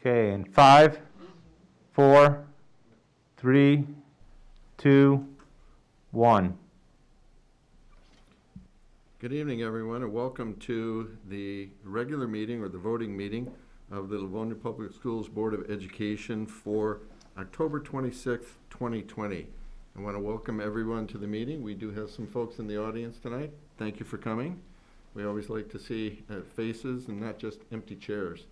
Okay, in 5, 4, 3, 2, 1. Good evening, everyone, and welcome to the regular meeting or the voting meeting of the Livonia Public Schools Board of Education for October 26th, 2020. I want to welcome everyone to the meeting. We do have some folks in the audience tonight. Thank you for coming. We always like to see faces and not just empty chairs.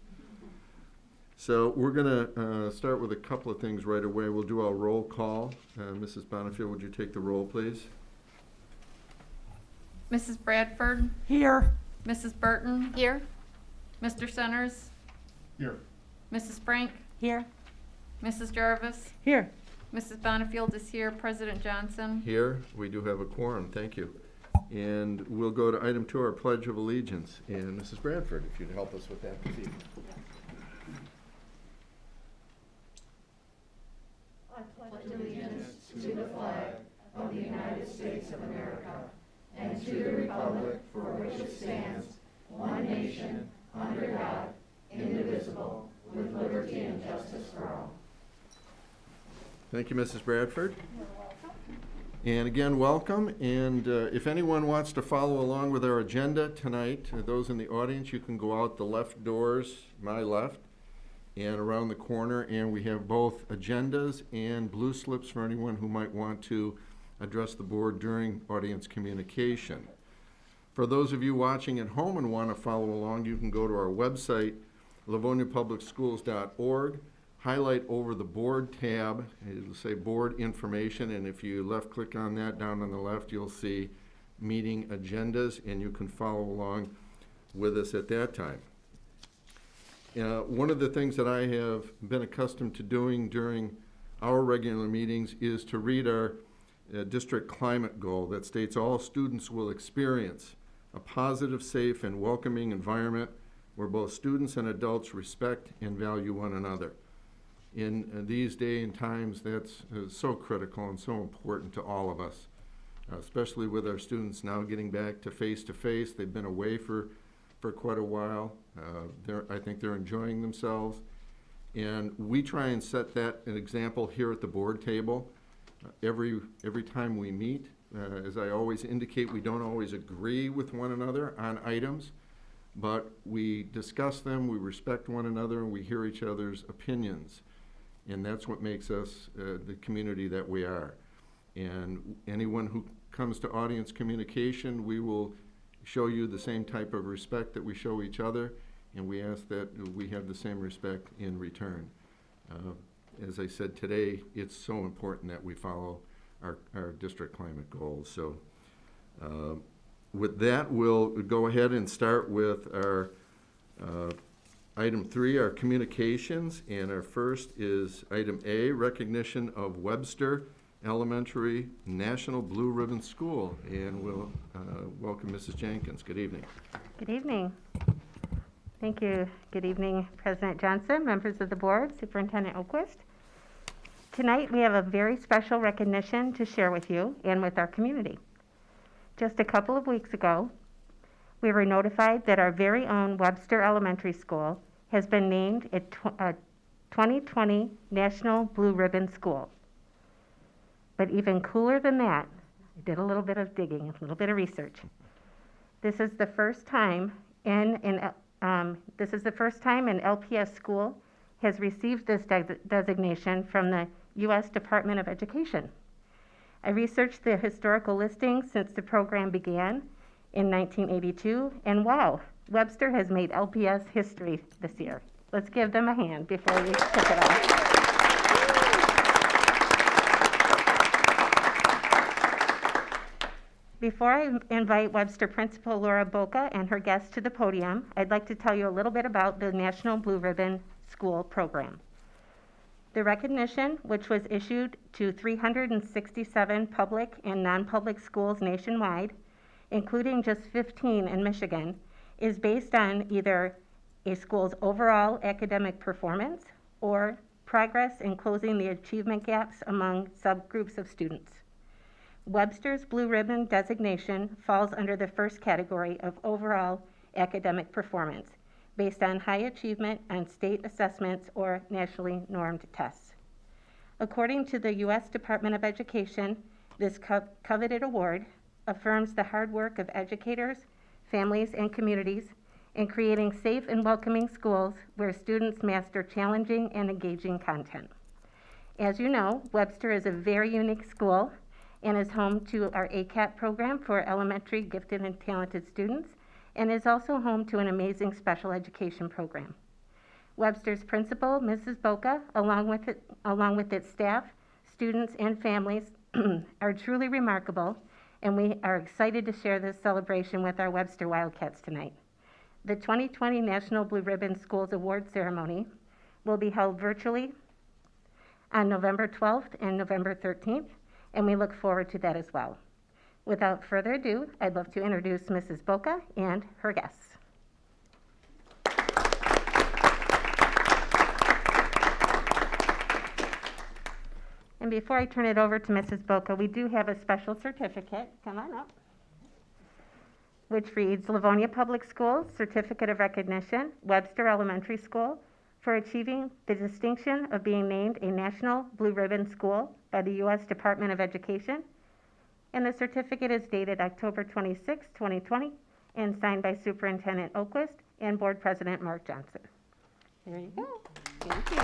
So we're going to start with a couple of things right away. We'll do our roll call. Mrs. Bonifield, would you take the roll, please? Mrs. Bradford? Here. Mrs. Burton? Here. Mr. Centers? Here. Mrs. Frank? Here. Mrs. Jarvis? Here. Mrs. Bonifield is here. President Johnson? Here. We do have a quorum. Thank you. And we'll go to item 2, our Pledge of Allegiance. And Mrs. Bradford, if you'd help us with that this evening. I pledge allegiance to the flag of the United States of America and to the republic for which it stands, one nation, under God, indivisible, with liberty and justice for all. Thank you, Mrs. Bradford. And again, welcome. And if anyone wants to follow along with our agenda tonight, those in the audience, you can go out the left doors, my left, and around the corner, and we have both agendas and blue slips for anyone who might want to address the board during audience communication. For those of you watching at home and want to follow along, you can go to our website, livoniapublicschools.org, highlight over the board tab, it'll say board information, and if you left click on that down on the left, you'll see meeting agendas, and you can follow along with us at that time. One of the things that I have been accustomed to doing during our regular meetings is to read our district climate goal that states all students will experience a positive, safe, and welcoming environment where both students and adults respect and value one another. In these days and times, that's so critical and so important to all of us, especially with our students now getting back to face-to-face. They've been away for quite a while. I think they're enjoying themselves. And we try and set that an example here at the board table. Every time we meet, as I always indicate, we don't always agree with one another on items, but we discuss them, we respect one another, and we hear each other's opinions. And that's what makes us the community that we are. And anyone who comes to audience communication, we will show you the same type of respect that we show each other, and we ask that we have the same respect in return. As I said today, it's so important that we follow our district climate goals. So with that, we'll go ahead and start with our item 3, our communications, and our first is item A, recognition of Webster Elementary National Blue Ribbon School, and we'll welcome Mrs. Jenkins. Good evening. Good evening. Thank you. Good evening, President Johnson, members of the board, Superintendent Oquist. Tonight we have a very special recognition to share with you and with our community. Just a couple of weeks ago, we were notified that our very own Webster Elementary School has been named a 2020 National Blue Ribbon School. But even cooler than that, I did a little bit of digging, a little bit of research. This is the first time an LPS school has received this designation from the U.S. Department of Education. I researched the historical listings since the program began in 1982, and wow, Webster has made LPS history this year. Let's give them a hand before we kick it off. Before I invite Webster Principal Laura Boca and her guests to the podium, I'd like to tell you a little bit about the National Blue Ribbon School program. The recognition, which was issued to 367 public and non-public schools nationwide, including just 15 in Michigan, is based on either a school's overall academic performance or progress in closing the achievement gaps among subgroups of students. Webster's Blue Ribbon designation falls under the first category of overall academic performance, based on high achievement on state assessments or nationally normed tests. According to the U.S. Department of Education, this coveted award affirms the hard work of educators, families, and communities in creating safe and welcoming schools where students master challenging and engaging content. As you know, Webster is a very unique school and is home to our ACAT program for elementary gifted and talented students, and is also home to an amazing special education program. Webster's principal, Mrs. Boca, along with its staff, students, and families, are truly remarkable, and we are excited to share this celebration with our Webster Wildcats tonight. The 2020 National Blue Ribbon Schools Award Ceremony will be held virtually on November 12th and November 13th, and we look forward to that as well. Without further ado, I'd love to introduce Mrs. Boca and her guests. And before I turn it over to Mrs. Boca, we do have a special certificate. Come on up. Which reads, Livonia Public Schools Certificate of Recognition, Webster Elementary School, for achieving the distinction of being named a National Blue Ribbon School by the U.S. Department of Education. And the certificate is dated October 26, 2020, and signed by Superintendent Oquist and Board President Mark Johnson. There you go. Thank you.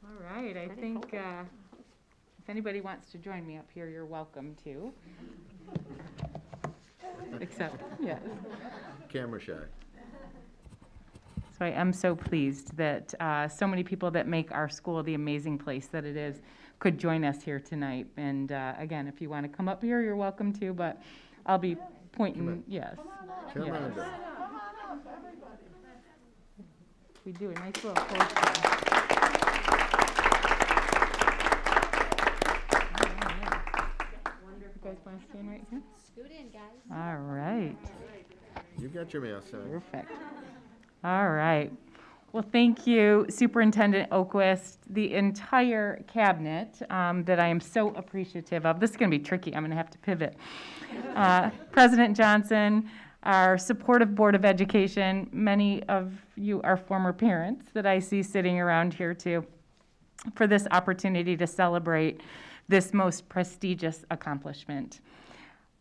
All right, I think if anybody wants to join me up here, you're welcome to. Except, yes. Camera shy. So I am so pleased that so many people that make our school the amazing place that it is could join us here tonight. And again, if you want to come up here, you're welcome to, but I'll be pointing, yes. Come yes. on down. We do a nice little poster. You guys want to stand right here? Scoot in, guys. All right. You got your mask on. Perfect. All right. Well, thank you, Superintendent Oquist, the entire cabinet that I am so appreciative of. This is going to be tricky. I'm going to have to pivot. President Johnson, our supportive Board of Education, many of you are former parents that I see sitting around here too, for this opportunity to celebrate this most prestigious accomplishment.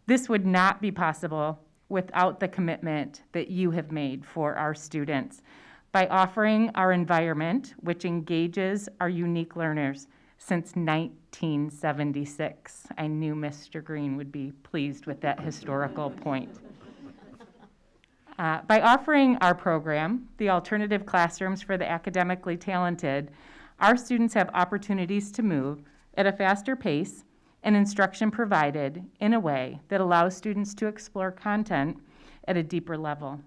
This would not be possible without the commitment that you have made for our students by offering our environment, which engages our unique learners since 1976. I knew Mr. Green would be pleased with that historical point. By offering our program, the Alternative Classrooms for the Academically Talented, our students have opportunities to move at a faster pace and instruction provided in a way that allows students to explore content at a deeper level.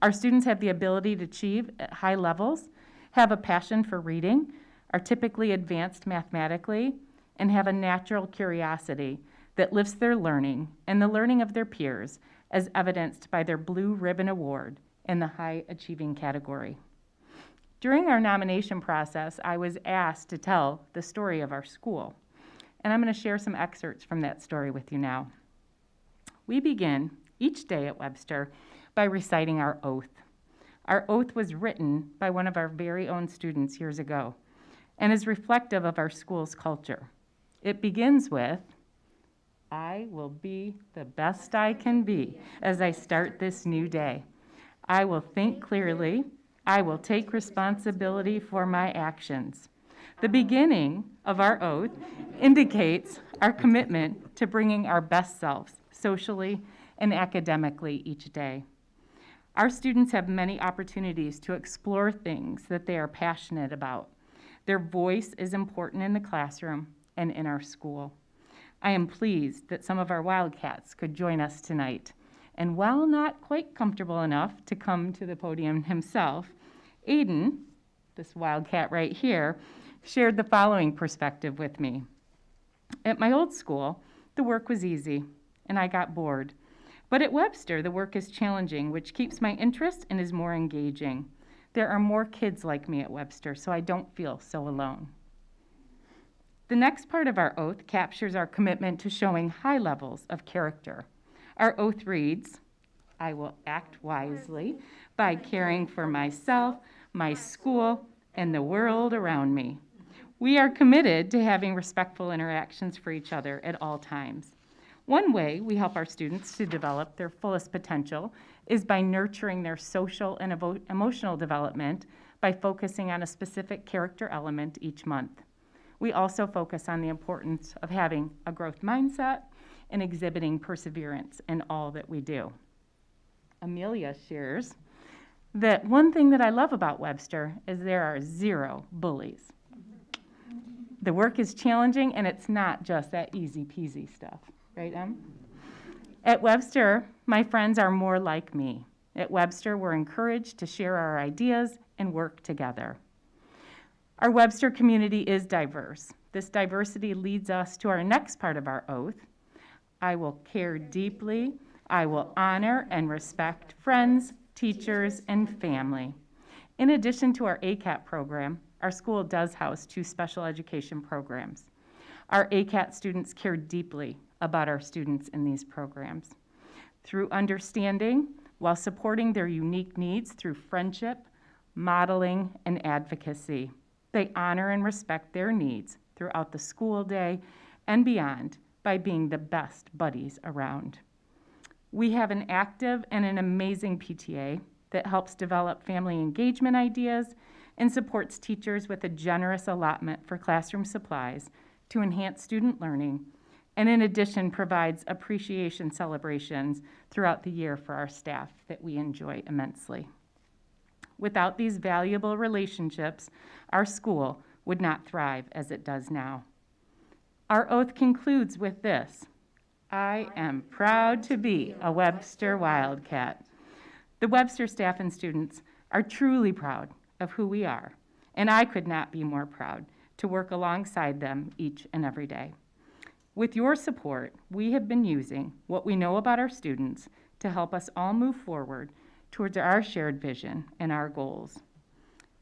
Our students have the ability to achieve at high levels, have a passion for reading, are typically advanced mathematically, and have a natural curiosity that lifts their learning and the learning of their peers, as evidenced by their Blue Ribbon Award in the high achieving category. During our nomination process, I was asked to tell the story of our school, and I'm going to share some excerpts from that story with you now. We begin each day at Webster by reciting our oath. Our oath was written by one of our very own students years ago and is reflective of our school's culture. It begins with, I will be the best I can be as I start this new day. I will think clearly. I will take responsibility for my actions. The beginning of our oath indicates our commitment to bringing our best selves socially and academically each day. Our students have many opportunities to explore things that they are passionate about. Their voice is important in the classroom and in our school. I am pleased that some of our Wildcats could join us tonight. And while not quite comfortable enough to come to the podium himself, Aiden, this Wildcat right here, shared the following perspective with me. At my old school, the work was easy, and I got bored. But at Webster, the work is challenging, which keeps my interest and is more engaging. There are more kids like me at Webster, so I don't feel so alone. The next part of our oath captures our commitment to showing high levels of character. Our oath reads, "I will act wisely by caring for myself, my school, and the world around me." We are committed to having respectful interactions for each other at all times. One way we help our students to develop their fullest potential is by nurturing their social and emotional development by focusing on a specific character element each month. We also focus on the importance of having a growth mindset and exhibiting perseverance in all that we do. Amelia shares that one thing that I love about Webster is there are 0 bullies. The work is challenging, and it's not just that easy peasy stuff, right, Em? At Webster, my friends are more like me. At Webster, we're encouraged to share our ideas and work together. Our Webster community is diverse. This diversity leads us to our next part of our oath. I will care deeply. I will honor and respect friends, teachers, and family. In addition to our ACAT program, our school does house 2 special education programs. Our ACAT students care deeply about our students in these programs. Through understanding, while supporting their unique needs through friendship, modeling, and advocacy, they honor and respect their needs throughout the school day and beyond by being the best buddies around. We have an active and an amazing PTA that helps develop family engagement ideas and supports teachers with a generous allotment for classroom supplies to enhance student learning, and in addition provides appreciation celebrations throughout the year for our staff that we enjoy immensely. Without these valuable relationships, our school would not thrive as it does now. Our oath concludes with this: I am proud to be a Webster Wildcat. The Webster staff and students are truly proud of who we are, and I could not be more proud to work alongside them each and every day. With your support, we have been using what we know about our students to help us all move forward towards our shared vision and our goals.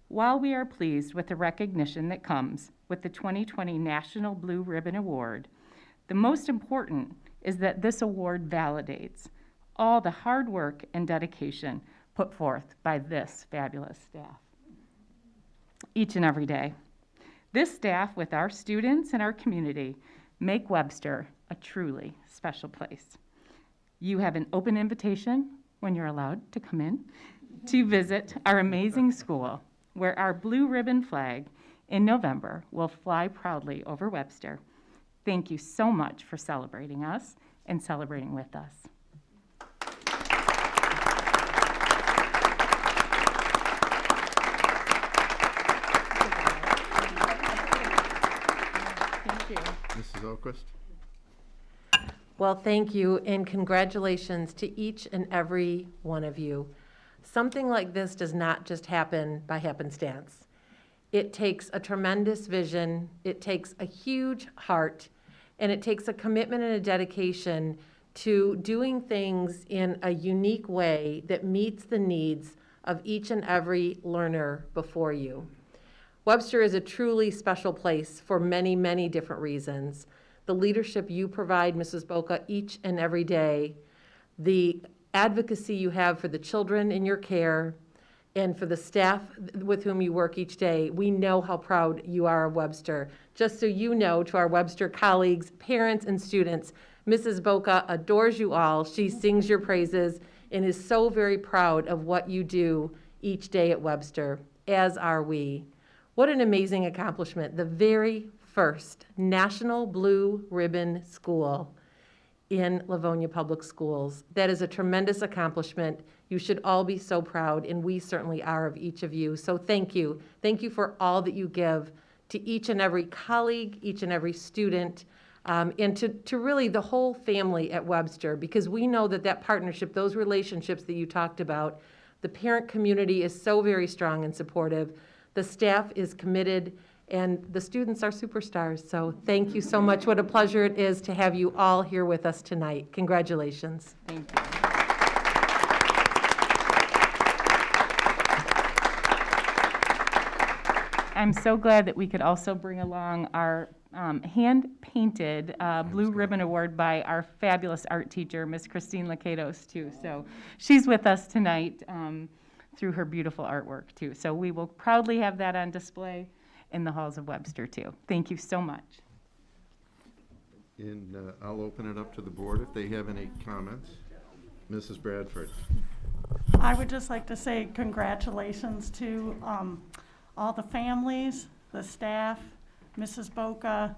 While we are pleased with the recognition that comes with the 2020 National Blue Ribbon Award, the most important is that this award validates all the hard work and dedication put forth by this fabulous staff each and every day. This staff, with our students and our community, make Webster a truly special place. You have an open invitation, when you're allowed to come in, to visit our amazing school, where our blue ribbon flag in November will fly proudly over Webster. Thank you so much for celebrating us and celebrating with us. Thank you. Mrs. Oquist? Well, thank you, and congratulations to each and every one of you. Something like this does not just happen by happenstance. It takes a tremendous vision, it takes a huge heart, and it takes a commitment and a dedication to doing things in a unique way that meets the needs of each and every learner before you. Webster is a truly special place for many, many different reasons. The leadership you provide, Mrs. Boca, each and every day, the advocacy you have for the children in your care, and for the staff with whom you work each day. We know how proud you are of Webster. Just so you know, to our Webster colleagues, parents, and students, Mrs. Boca adores you all. She sings your praises and is so very proud of what you do each day at Webster, as are we. What an amazing accomplishment. The very first National Blue Ribbon School in Livonia Public Schools. That is a tremendous accomplishment. You should all be so proud, and we certainly are of each of you. So thank you. Thank you for all that you give to each and every colleague, each and every student, and to really the whole family at Webster, because we know that that partnership, those relationships that you talked about, the parent community is so very strong and supportive. The staff is committed, and the students are superstars. So thank you so much. What a pleasure it is to have you all here with us tonight. Congratulations. Thank you. I'm so glad that we could also bring along our hand-painted blue ribbon award by our fabulous art teacher, Miss Christine Lakatos, too. So she's with us tonight through her beautiful artwork, too. So we will proudly have that on display in the halls of Webster, too. Thank you so much. And I'll open it up to the board if they have any comments. Mrs. Bradford. I would just like to say congratulations to all the families, the staff, Mrs. Boca,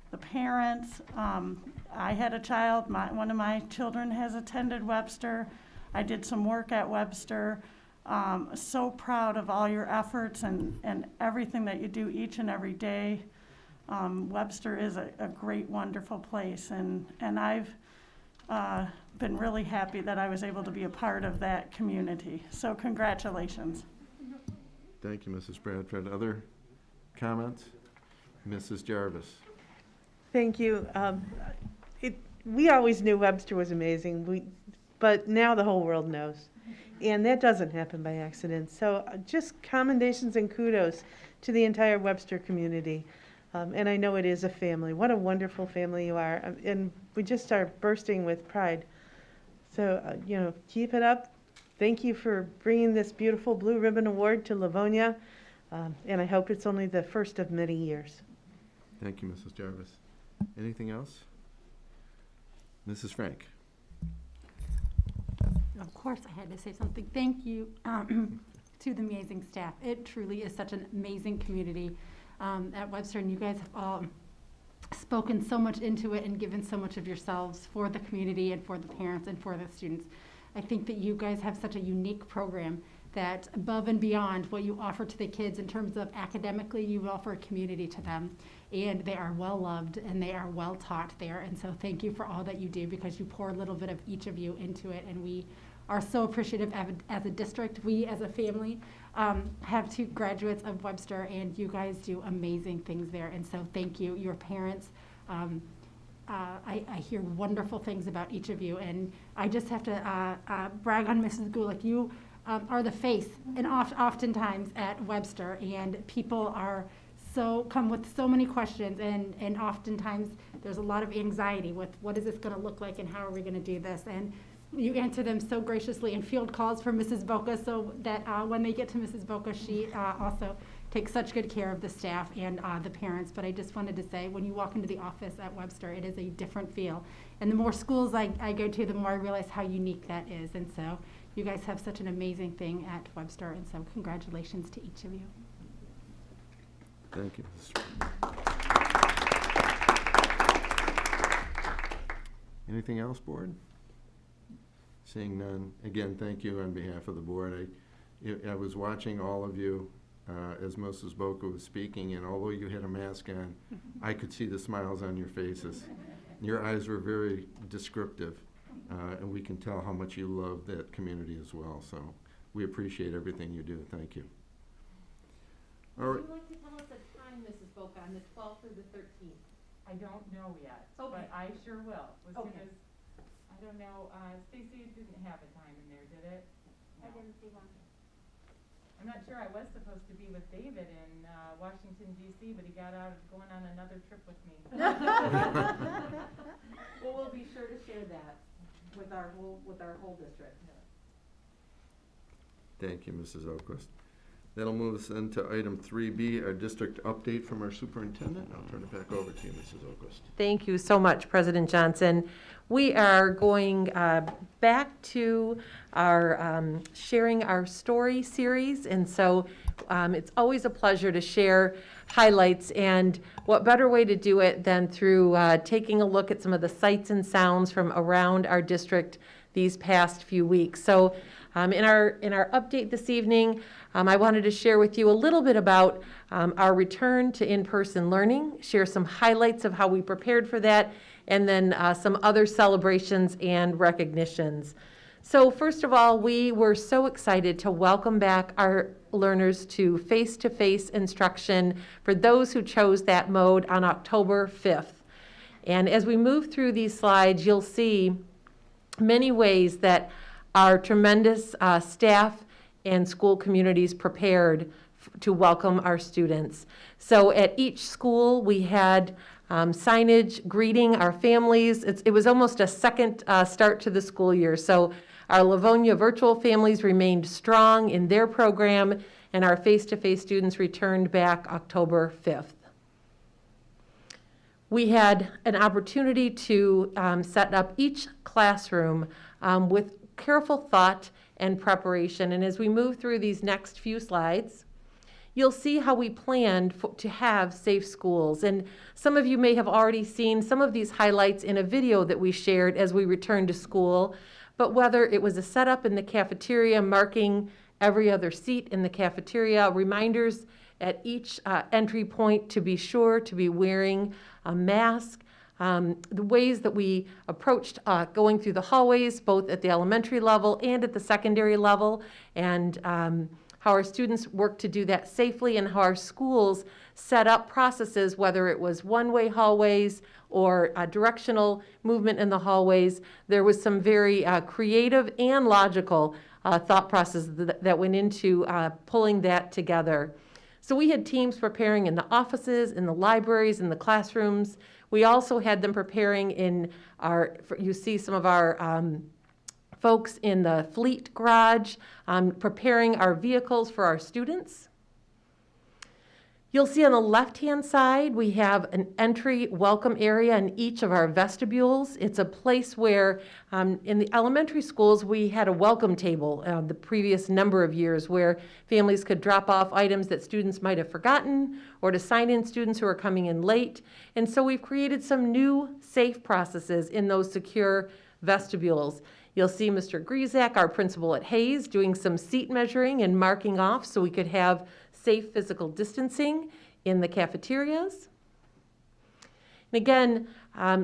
the parents. I had a child, one of my children has attended Webster. I did some work at Webster. So proud of all your efforts and everything that you do each and every day. Webster is a great, wonderful place, and I've been really happy that I was able to be a part of that community. So congratulations. Thank you, Mrs. Bradford. Other comments? Mrs. Jarvis. Thank you. We always knew Webster was amazing, but now the whole world knows. And that doesn't happen by accident. So just commendations and kudos to the entire Webster community. And I know it is a family. What a wonderful family you are. And we just are bursting with pride. So, keep it up. Thank you for bringing this beautiful Blue Ribbon Award to Livonia. And I hope it's only the first of many years. Thank you, Mrs. Jarvis. Anything else? Mrs. Frank. Of course, I had to say something. Thank you to the amazing staff. It truly is such an amazing community at Webster, and you guys have all spoken so much into it and given so much of yourselves for the community and for the parents and for the students. I think that you guys have such a unique program that above and beyond what you offer to the kids in terms of academically, you offer a community to them, and they are well loved and they are well taught there. And so thank you for all that you do, because you pour a little bit of each of you into it, and we are so appreciative as a district. We as a family have 2 graduates of Webster, and you guys do amazing things there. And so thank you. Your parents, I hear wonderful things about each of you, and I just have to brag on Mrs. Gulick. You are the face, and oftentimes at Webster, and people come with so many questions, and oftentimes there's a lot of anxiety with what is this going to look like and how are we going to do this, and you answer them so graciously and field calls for Mrs. Boca, so that when they get to Mrs. Boca, she also takes such good care of the staff and the parents. But I just wanted to say, when you walk into the office at Webster, it is a different feel. And the more schools I go to, the more I realize how unique that is. And so you guys have such an amazing thing at Webster, and so congratulations to each of you. Thank you. Anything else, board? Seeing none, again, thank you on behalf of the board. I was watching all of you as Mrs. Boca was speaking, and although you had a mask on, I could see the smiles on your faces. Your eyes were very descriptive, and we can tell how much you love that community as well. So we appreciate everything you do. Thank you. All right. Would you like to tell us a time, Mrs. Boca, on the 12th through the 13th? I don't know yet, Okay. but I sure will. As soon Okay. as, I don't know, Stacy didn't have a time in there, did it? I didn't see one. I'm not sure. I was supposed to be with David in Washington, D.C., but he got out going on another trip with me. Well, we'll be sure to share that with our whole district. Thank you, Mrs. Oquist. That'll move us into item 3B, our district update from our superintendent. I'll turn it back over to you, Mrs. Oquist. Thank you so much, President Johnson. We are going back to our sharing our story series, and so it's always a pleasure to share highlights, and what better way to do it than through taking a look at some of the sights and sounds from around our district these past few weeks. So in our update this evening, I wanted to share with you a little bit about our return to in-person learning, share some highlights of how we prepared for that, and then some other celebrations and recognitions. So first of all, we were so excited to welcome back our learners to face-to-face instruction for those who chose that mode on October 5th. And as we move through these slides, you'll see many ways that our tremendous staff and school communities prepared to welcome our students. So at each school, we had signage greeting our families. It was almost a second start to the school year. So our Livonia virtual families remained strong in their program, and our face-to-face students returned back October 5th. We had an opportunity to set up each classroom with careful thought and preparation. And as we move through these next few slides, you'll see how we planned to have safe schools. And some of you may have already seen some of these highlights in a video that we shared as we returned to school. But whether it was a setup in the cafeteria, marking every other seat in the cafeteria, reminders at each entry point to be sure to be wearing a mask, the ways that we approached going through the hallways, both at the elementary level and at the secondary level, and how our students work to do that safely, and how our schools set up processes, whether it was one-way hallways or directional movement in the hallways. There was some very creative and logical thought processes that went into pulling that together. So we had teams preparing in the offices, in the libraries, in the classrooms. We also had them preparing in you see some of our folks in the fleet garage, preparing our vehicles for our students. You'll see on the left-hand side, we have an entry welcome area in each of our vestibules. It's a place where, in the elementary schools, we had a welcome table the previous number of years where families could drop off items that students might have forgotten, or to sign in students who are coming in late. And so we've created some new safe processes in those secure vestibules. You'll see Mr. Grizak, our principal at Hayes, doing some seat measuring and marking off so we could have safe physical distancing in the cafeterias. And again,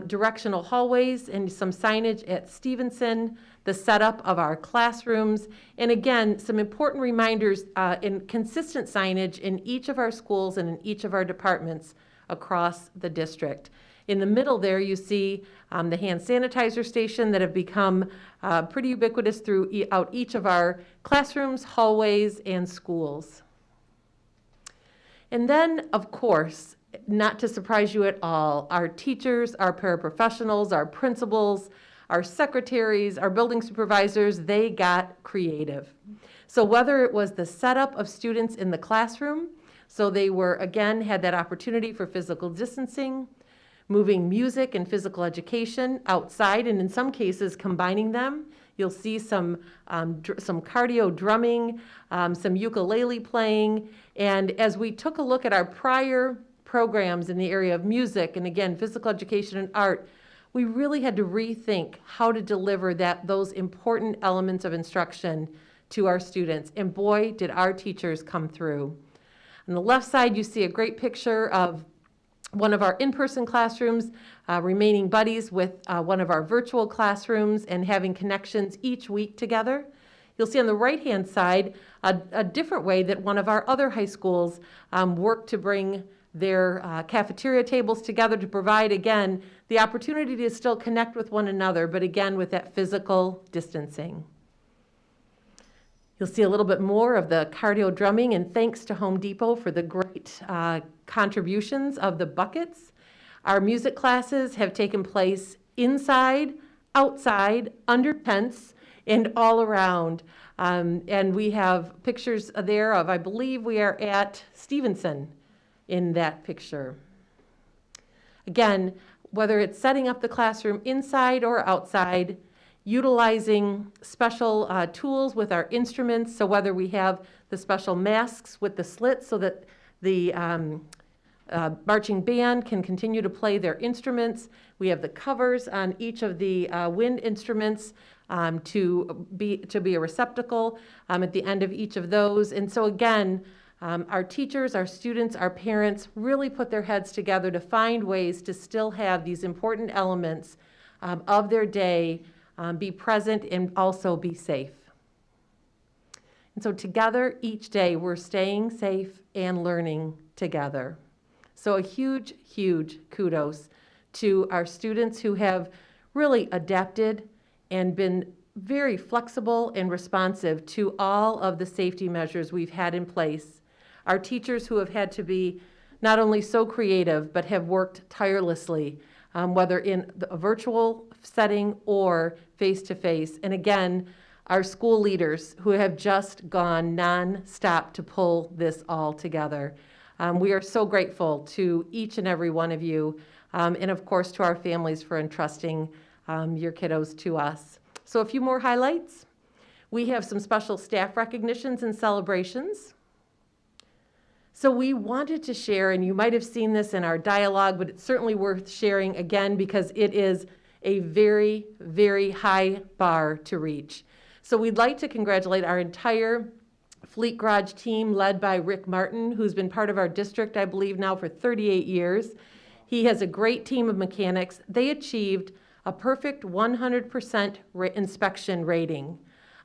directional hallways and some signage at Stevenson, the setup of our classrooms, and again, some important reminders in consistent signage in each of our schools and in each of our departments across the district. In the middle there, you see the hand sanitizer station that have become pretty ubiquitous throughout each of our classrooms, hallways, and schools. And then, of course, not to surprise you at all, our teachers, our paraprofessionals, our principals, our secretaries, our building supervisors, they got creative. So whether it was the setup of students in the classroom, so they were, again, had that opportunity for physical distancing, moving music and physical education outside, and in some cases combining them. You'll see some cardio drumming, some ukulele playing, and as we took a look at our prior programs in the area of music and again physical education and art, we really had to rethink how to deliver those important elements of instruction to our students, and boy, did our teachers come through. On the left side, you see a great picture of one of our in-person classrooms, remaining buddies with one of our virtual classrooms and having connections each week together. You'll see on the right-hand side a different way that one of our other high schools worked to bring their cafeteria tables together to provide, again, the opportunity to still connect with one another, but again, with that physical distancing. You'll see a little bit more of the cardio drumming, and thanks to Home Depot for the great contributions of the buckets. Our music classes have taken place inside, outside, under tents, and all around. And we have pictures there of, I believe we are at Stevenson in that picture. Again, whether it's setting up the classroom inside or outside, utilizing special tools with our instruments, so whether we have the special masks with the slits so that the marching band can continue to play their instruments. We have the covers on each of the wind instruments to be a receptacle at the end of each of those. And so again, our teachers, our students, our parents really put their heads together to find ways to still have these important elements of their day be present and also be safe. And so together, each day, we're staying safe and learning together. So a huge, huge kudos to our students who have really adapted and been very flexible and responsive to all of the safety measures we've had in place. our teachers who have had to be not only so creative, but have worked tirelessly, whether in a virtual setting or face-to-face. And again, our school leaders who have just gone non-stop to pull this all together. We are so grateful to each and every one of you, and of course to our families for entrusting your kiddos to us. So a few more highlights. We have some special staff recognitions and celebrations. So we wanted to share, and you might have seen this in our dialogue, but it's certainly worth sharing again because it is a very, very high bar to reach. So we'd like to congratulate our entire Fleet Garage team led by Rick Martin, who's been part of our district, I believe, now for 38 years. He has a great team of mechanics. They achieved a perfect 100% inspection rating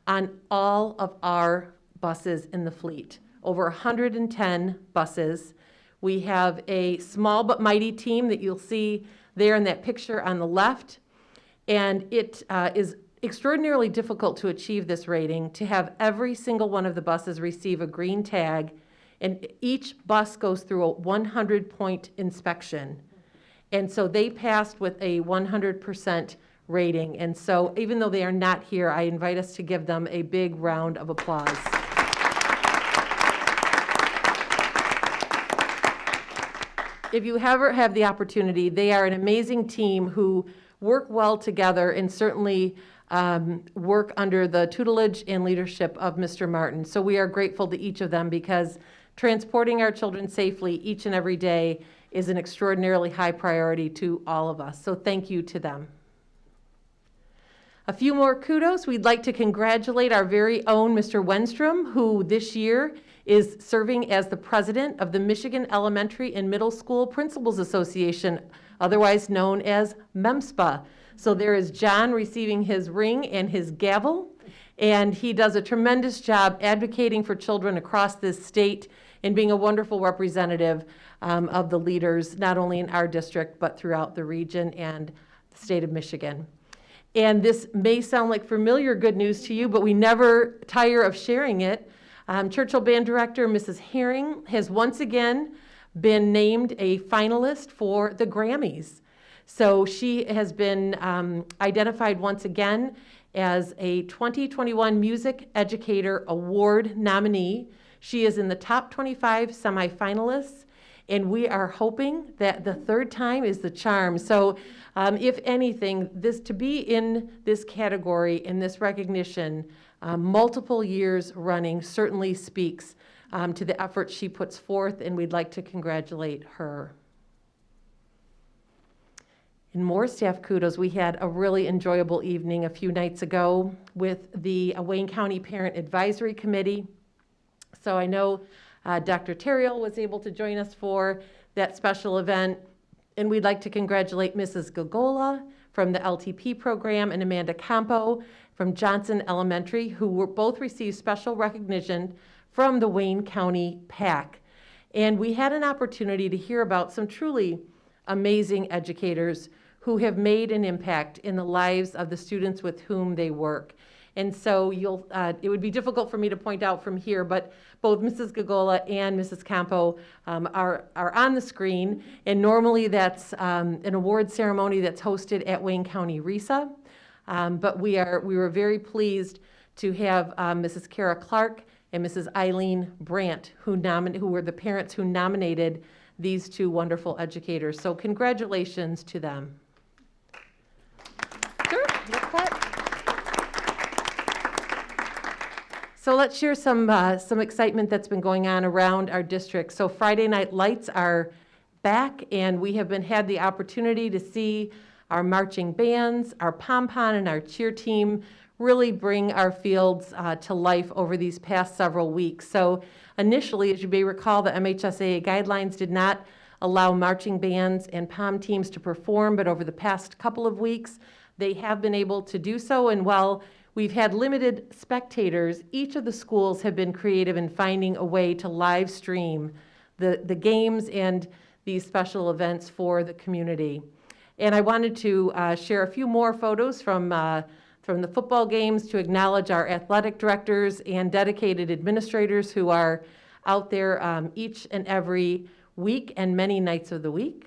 on all of our buses in the fleet. Over 110 buses. We have a small but mighty team that you'll see there in that picture on the left. And it is extraordinarily difficult to achieve this rating, to have every single one of the buses receive a green tag, and each bus goes through a 100-point inspection. And so they passed with a 100% rating. And so even though they are not here, I invite us to give them a big round of applause. If you ever have the opportunity, they are an amazing team who work well together and certainly work under the tutelage and leadership of Mr. Martin. So we are grateful to each of them because transporting our children safely each and every day is an extraordinarily high priority to all of us. So thank you to them. A few more kudos. We'd like to congratulate our very own Mr. Wenstrom, who this year is serving as the president of the Michigan Elementary and Middle School Principals Association, otherwise known as MEMSPA. So there is John receiving his ring and his gavel, and he does a tremendous job advocating for children across this state and being a wonderful representative of the leaders, not only in our district, but throughout the region and the state of Michigan. And this may sound like familiar good news to you, but we never tire of sharing it. Churchill Band Director Mrs. Herring has once again been named a finalist for the Grammys. So she has been identified once again as a 2021 Music Educator Award nominee. She is in the top 25 semifinalists, and we are hoping that the third time is the charm. So if anything, to be in this category, in this recognition, multiple years running certainly speaks to the effort she puts forth, and we'd like to congratulate her. And more staff kudos. We had a really enjoyable evening a few nights ago with the Wayne County Parent Advisory Committee. So I know Dr. Terriel was able to join us for that special event, and we'd like to congratulate Mrs. Gogola from the LTP program and Amanda Campo from Johnson Elementary, who were both received special recognition from the Wayne County PAC. And we had an opportunity to hear about some truly amazing educators who have made an impact in the lives of the students with whom they work. And so it would be difficult for me to point out from here, but both Mrs. Gogola and Mrs. Campo are on the screen. And normally that's an award ceremony that's hosted at Wayne County RESA. But we were very pleased to have Mrs. Kara Clark and Mrs. Eileen Brandt, who were the parents who nominated these two wonderful educators. So congratulations to them. Sure, let's clap. So let's share some excitement that's been going on around our district. So Friday Night Lights are back, and we have had the opportunity to see our marching bands, our pom-pom, and our cheer team really bring our fields to life over these past several weeks. So initially, as you may recall, the MHSAA guidelines did not allow marching bands and pom teams to perform, but over the past couple of weeks, they have been able to do so. And while we've had limited spectators, each of the schools have been creative in finding a way to live stream the games and these special events for the community. And I wanted to share a few more photos from the football games to acknowledge our athletic directors and dedicated administrators who are out there each and every week and many nights of the week.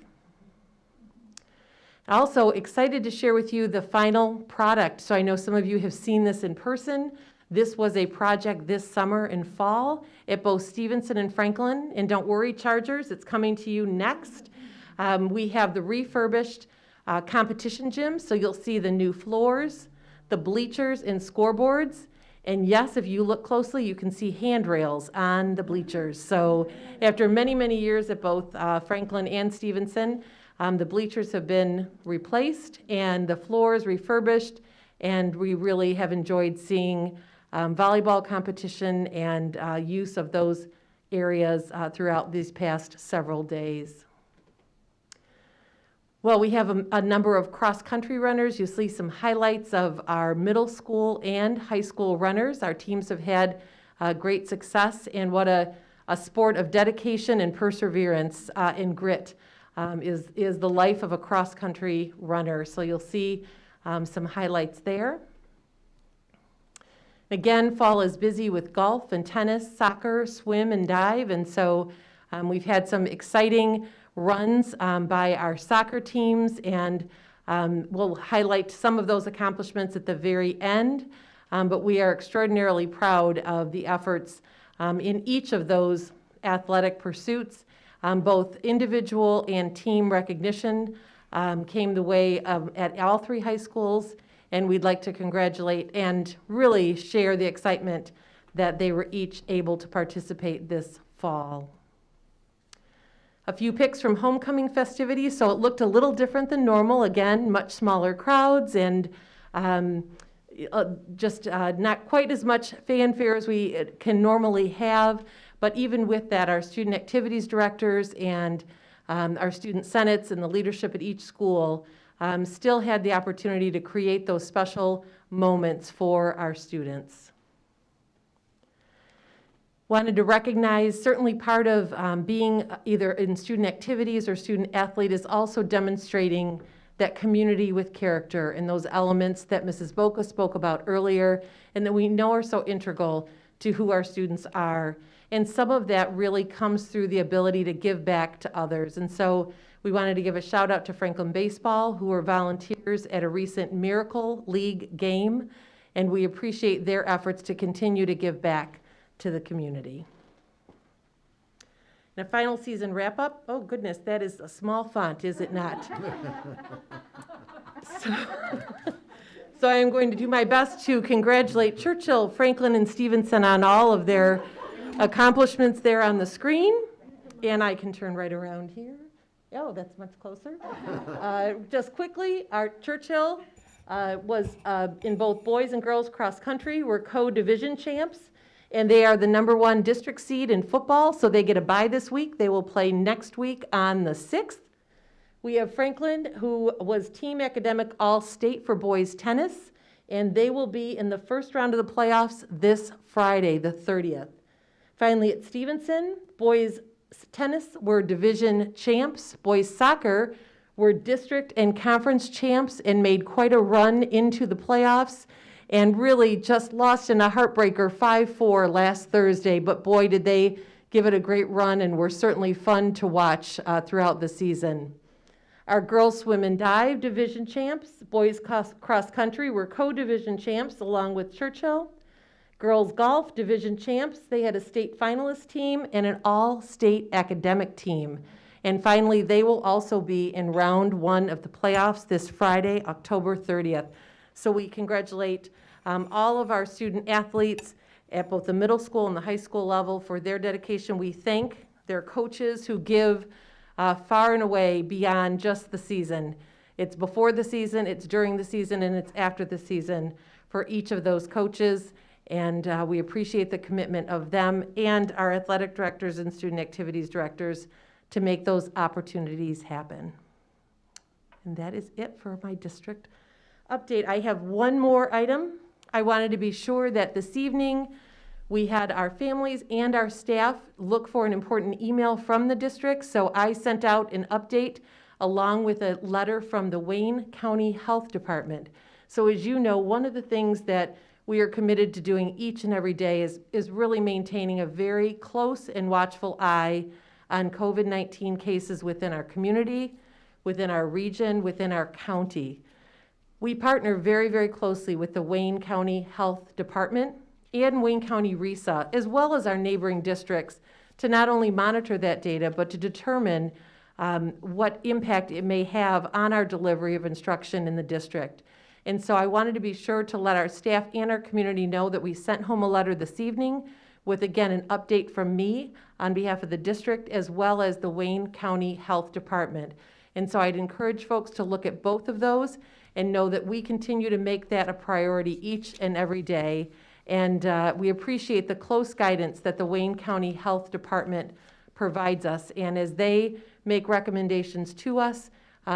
Also excited to share with you the final product. So I know some of you have seen this in person. This was a project this summer and fall at both Stevenson and Franklin. And don't worry, Chargers, it's coming to you next. We have the refurbished competition gym, so you'll see the new floors, the bleachers and scoreboards. And yes, if you look closely, you can see handrails on the bleachers. So after many, many years at both Franklin and Stevenson, the bleachers have been replaced and the floors refurbished, and we really have enjoyed seeing volleyball competition and use of those areas throughout these past several days. Well, we have a number of cross-country runners. You see some highlights of our middle school and high school runners. Our teams have had great success, and what a sport of dedication and perseverance and grit is the life of a cross-country runner. So you'll see some highlights there. Again, fall is busy with golf and tennis, soccer, swim, and dive, and so we've had some exciting runs by our soccer teams, and we'll highlight some of those accomplishments at the very end, but we are extraordinarily proud of the efforts in each of those athletic pursuits. Both individual and team recognition came the way at all three high schools, and we'd like to congratulate and really share the excitement that they were each able to participate this fall. A few pics from homecoming festivities, so it looked a little different than normal. Again, much smaller crowds and just not quite as much fanfare as we can normally have. But even with that, our student activities directors and our student senates and the leadership at each school still had the opportunity to create those special moments for our students. Wanted to recognize, certainly part of being either in student activities or student athlete is also demonstrating that community with character and those elements that Mrs. Boca spoke about earlier and that we know are so integral to who our students are. And some of that really comes through the ability to give back to others. And so we wanted to give a shout out to Franklin Baseball, who were volunteers at a recent Miracle League game, and we appreciate their efforts to continue to give back to the community. And a final season wrap-up. Oh goodness, that is a small font, is it not? So I am going to do my best to congratulate Churchill, Franklin, and Stevenson on all of their accomplishments there on the screen. And I can turn right around here. Oh, that's much closer. Just quickly, our Churchill was in both boys and girls cross country. We're co-division champs. And they are the #1 district seed in football, so they get a bye this week. They will play next week on the 6th. We have Franklin, who was Team Academic All-State for boys tennis, and they will be in the first round of the playoffs this Friday, the 30th. Finally, at Stevenson, boys tennis were division champs. Boys soccer were district and conference champs and made quite a run into the playoffs, and really just lost in a heartbreaker 5-4 last Thursday, but boy, did they give it a great run and were certainly fun to watch throughout the season. Our girls swim and dive division champs. Boys cross country were co-division champs along with Churchill. Girls golf division champs. They had a state finalist team and an all-state academic team. And finally, they will also be in round 1 of the playoffs this Friday, October 30th. So we congratulate all of our student athletes at both the middle school and the high school level for their dedication. We thank their coaches who give far and away beyond just the season. It's before the season, it's during the season, and it's after the season for each of those coaches. And we appreciate the commitment of them and our athletic directors and student activities directors to make those opportunities happen. And that is it for my district update. I have one more item. I wanted to be sure that this evening we had our families and our staff look for an important email from the district. So I sent out an update along with a letter from the Wayne County Health Department. So as you know, one of the things that we are committed to doing each and every day is really maintaining a very close and watchful eye on COVID-19 cases within our community, within our region, within our county. We partner very, very closely with the Wayne County Health Department and Wayne County RESA, as well as our neighboring districts, to not only monitor that data, but to determine what impact it may have on our delivery of instruction in the district. And so I wanted to be sure to let our staff and our community know that we sent home a letter this evening with, again, an update from me on behalf of the district as well as the Wayne County Health Department. And so I'd encourage folks to look at both of those and know that we continue to make that a priority each and every day. And we appreciate the close guidance that the Wayne County Health Department provides us. And as they make recommendations to us,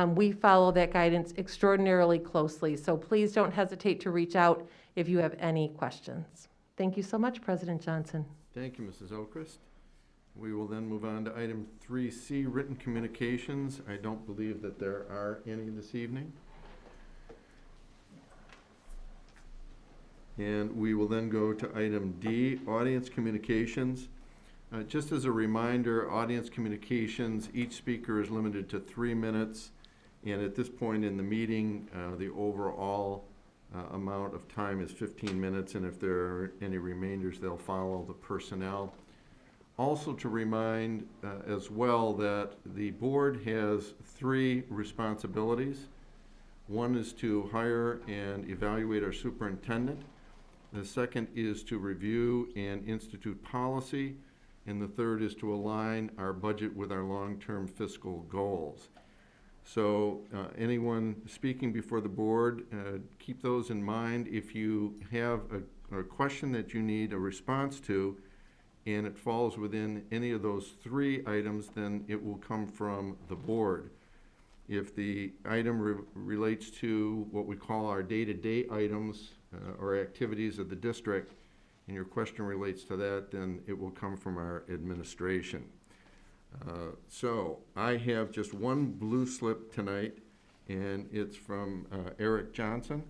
we follow that guidance extraordinarily closely. So please don't hesitate to reach out if you have any questions. Thank you so much, President Johnson. Thank you, Mrs. Okrist. We will then move on to item 3C, written communications. I don't believe that there are any this evening. And we will then go to item D, audience communications. Just as a reminder, audience communications, each speaker is limited to 3 minutes. And at this point in the meeting, the overall amount of time is 15 minutes. And if there are any remainders, they'll follow the personnel. Also to remind as well that the board has 3 responsibilities. One is to hire and evaluate our superintendent. The second is to review and institute policy. And the third is to align our budget with our long-term fiscal goals. So anyone speaking before the board, keep those in mind. If you have a question that you need a response to, and it falls within any of those 3 items, then it will come from the board. If the item relates to what we call our day-to-day items or activities of the district, and your question relates to that, then it will come from our administration. So I have just one blue slip tonight, and it's from Eric Johnson.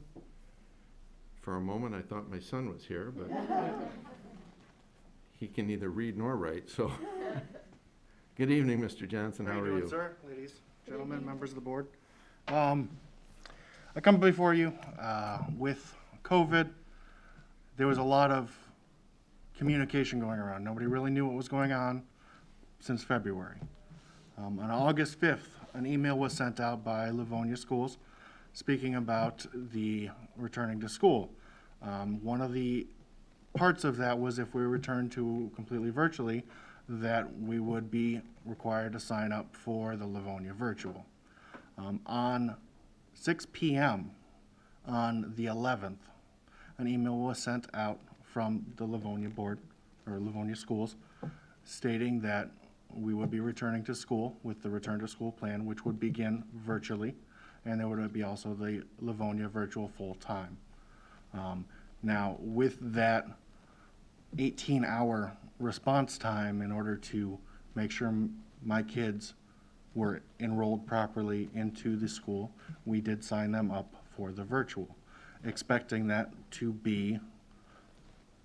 For a moment, I thought my son was here, but he can neither read nor write, so. Good evening, Mr. Johnson. How are you? Doing, sir? Ladies, gentlemen, members of the board. I come before you with COVID. There was a lot of communication going around. Nobody really knew what was going on since February. On August 5th, an email was sent out by Livonia schools speaking about the returning to school. One of the parts of that was if we return to completely virtually, that we would be required to sign up for the Livonia virtual. On 6 p.m. on the 11th, an email was sent out from the Livonia board, or Livonia schools, stating that we would be returning to school with the return to school plan, which would begin virtually, and there would be also the Livonia virtual full-time. Now, with that 18-hour response time in order to make sure my kids were enrolled properly into the school, we did sign them up for the virtual, expecting that to be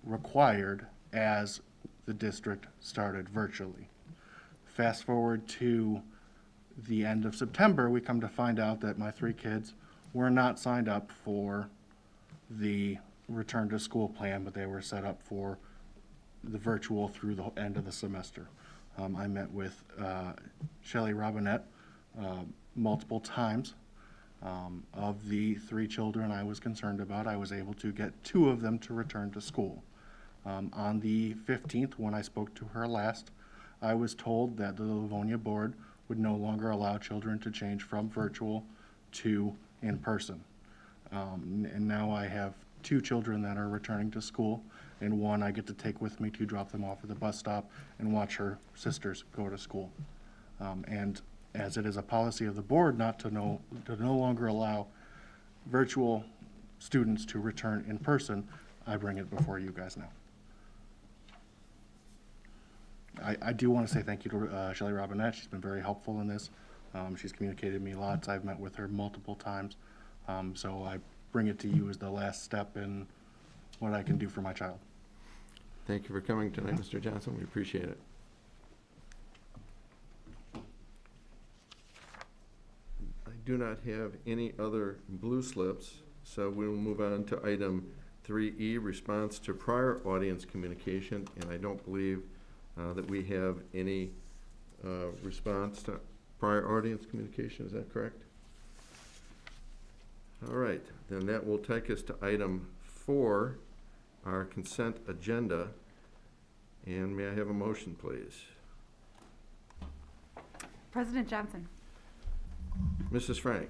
required as the district started virtually. Fast forward to the end of September, we come to find out that my 3 kids were not signed up for the return to school plan, but they were set up for the virtual through the end of the semester. I met with Shelley Robinette multiple times. Of the 3 children I was concerned about, I was able to get 2 of them to return to school. On the 15th, when I spoke to her last, I was told that the Livonia board would no longer allow children to change from virtual to in-person. And now I have 2 children that are returning to school, and 1 I get to take with me to drop them off at the bus stop and watch her sisters go to school. And as it is a policy of the board to no longer allow virtual students to return in person, I bring it before you guys now. I do want to say thank you to Shelley Robinette. She's been very helpful in this. She's communicated with me lots. I've met with her multiple times. So I bring it to you as the last step in what I can do for my child. Thank you for coming tonight, Mr. Johnson. We appreciate it. I do not have any other blue slips, so we will move on to item 3E, response to prior audience communication, and I don't believe that we have any response to prior audience communication. Is that correct? All right, then that will take us to item 4, our consent agenda. And may I have a motion, please? President Johnson, Mrs. Frank,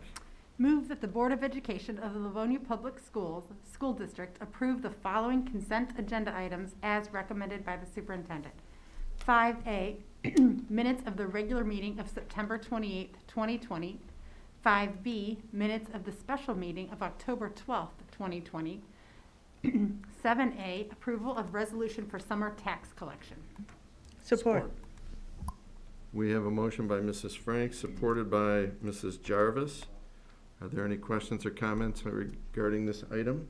move that the Board of Education of the Livonia Public Schools School District approve the following consent agenda items as recommended by the superintendent. 5A, minutes of the regular meeting of September 28th, 2020. 5B, minutes of the special meeting of October 12th, 2020. 7A, approval of resolution for summer tax collection. Support. we have a motion by Mrs. Frank, supported by Mrs. Jarvis. Are there any questions or comments regarding this item?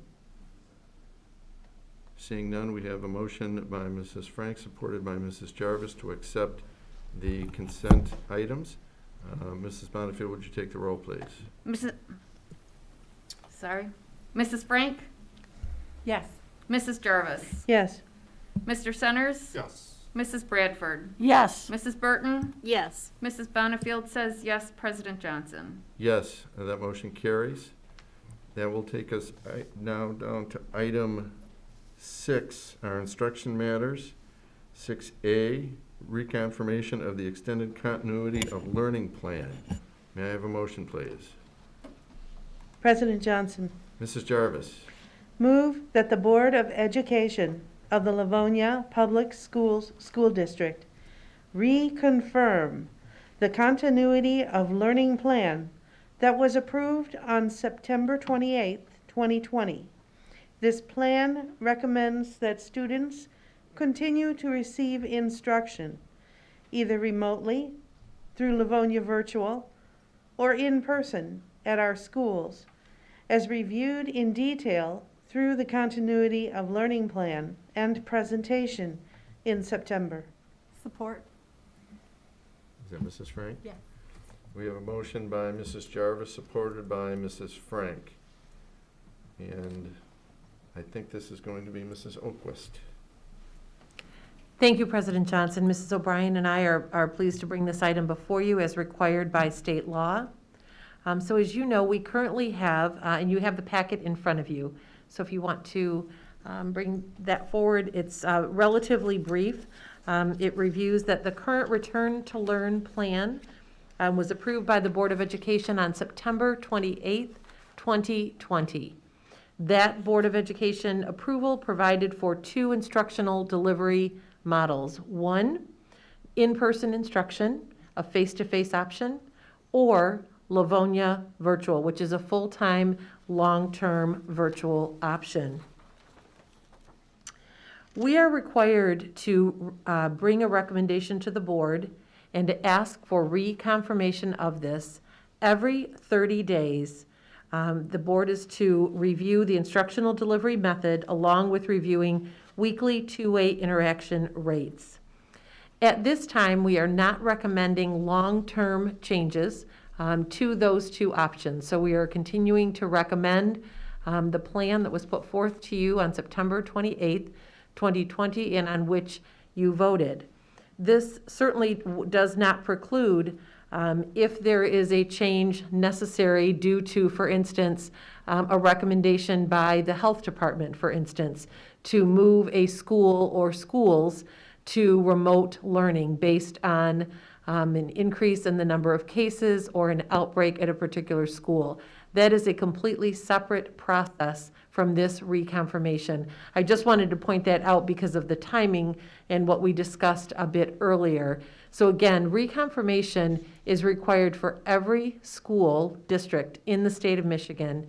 Seeing none, we have a motion by Mrs. Frank, supported by Mrs. Jarvis, to accept the consent items. Mrs. Bonnefield, would you take the roll, please? Mrs. Frank? Yes. Mrs. Jarvis? Yes. Mr. Centers? Yes. Mrs. Bradford? Yes. Mrs. Burton? Yes. Mrs. Bonnefield says yes. President Johnson? Yes, that motion carries. That will take us now down to item 6, our instruction matters. 6A, reconfirmation of the extended continuity of learning plan. May I have a motion, please? President Johnson, Mrs. Jarvis, move that the Board of Education of the Livonia Public Schools School District reconfirm the continuity of learning plan that was approved on September 28, 2020. This plan recommends that students continue to receive instruction either remotely, through Livonia Virtual, or in person at our schools, as reviewed in detail through the continuity of learning plan and presentation in September. Support. is that Mrs. Frank? Yes. We have a motion by Mrs. Jarvis, supported by Mrs. Frank. And I think this is going to be Mrs. Oquist. Thank you, President Johnson. Mrs. O'Brien and I are pleased to bring this item before you as required by state law. So as you know, we currently have, and you have the packet in front of you, so if you want to bring that forward, it's relatively brief. It reviews that the current Return to Learn plan was approved by the Board of Education on September 28th, 2020. That Board of Education approval provided for 2 instructional delivery models. 1, in-person instruction, a face-to-face option, or Livonia Virtual, which is a full-time, long-term virtual option. We are required to bring a recommendation to the board and to ask for reconfirmation of this every 30 days. The board is to review the instructional delivery method along with reviewing weekly two-way interaction rates. At this time, we are not recommending long-term changes to those 2 options. So we are continuing to recommend the plan that was put forth to you on September 28th, 2020, and on which you voted. This certainly does not preclude if there is a change necessary due to, for instance, a recommendation by the health department, for instance, to move a school or schools to remote learning based on an increase in the number of cases or an outbreak at a particular school. That is a completely separate process from this reconfirmation. I just wanted to point that out because of the timing and what we discussed a bit earlier. So again, reconfirmation is required for every school district in the state of Michigan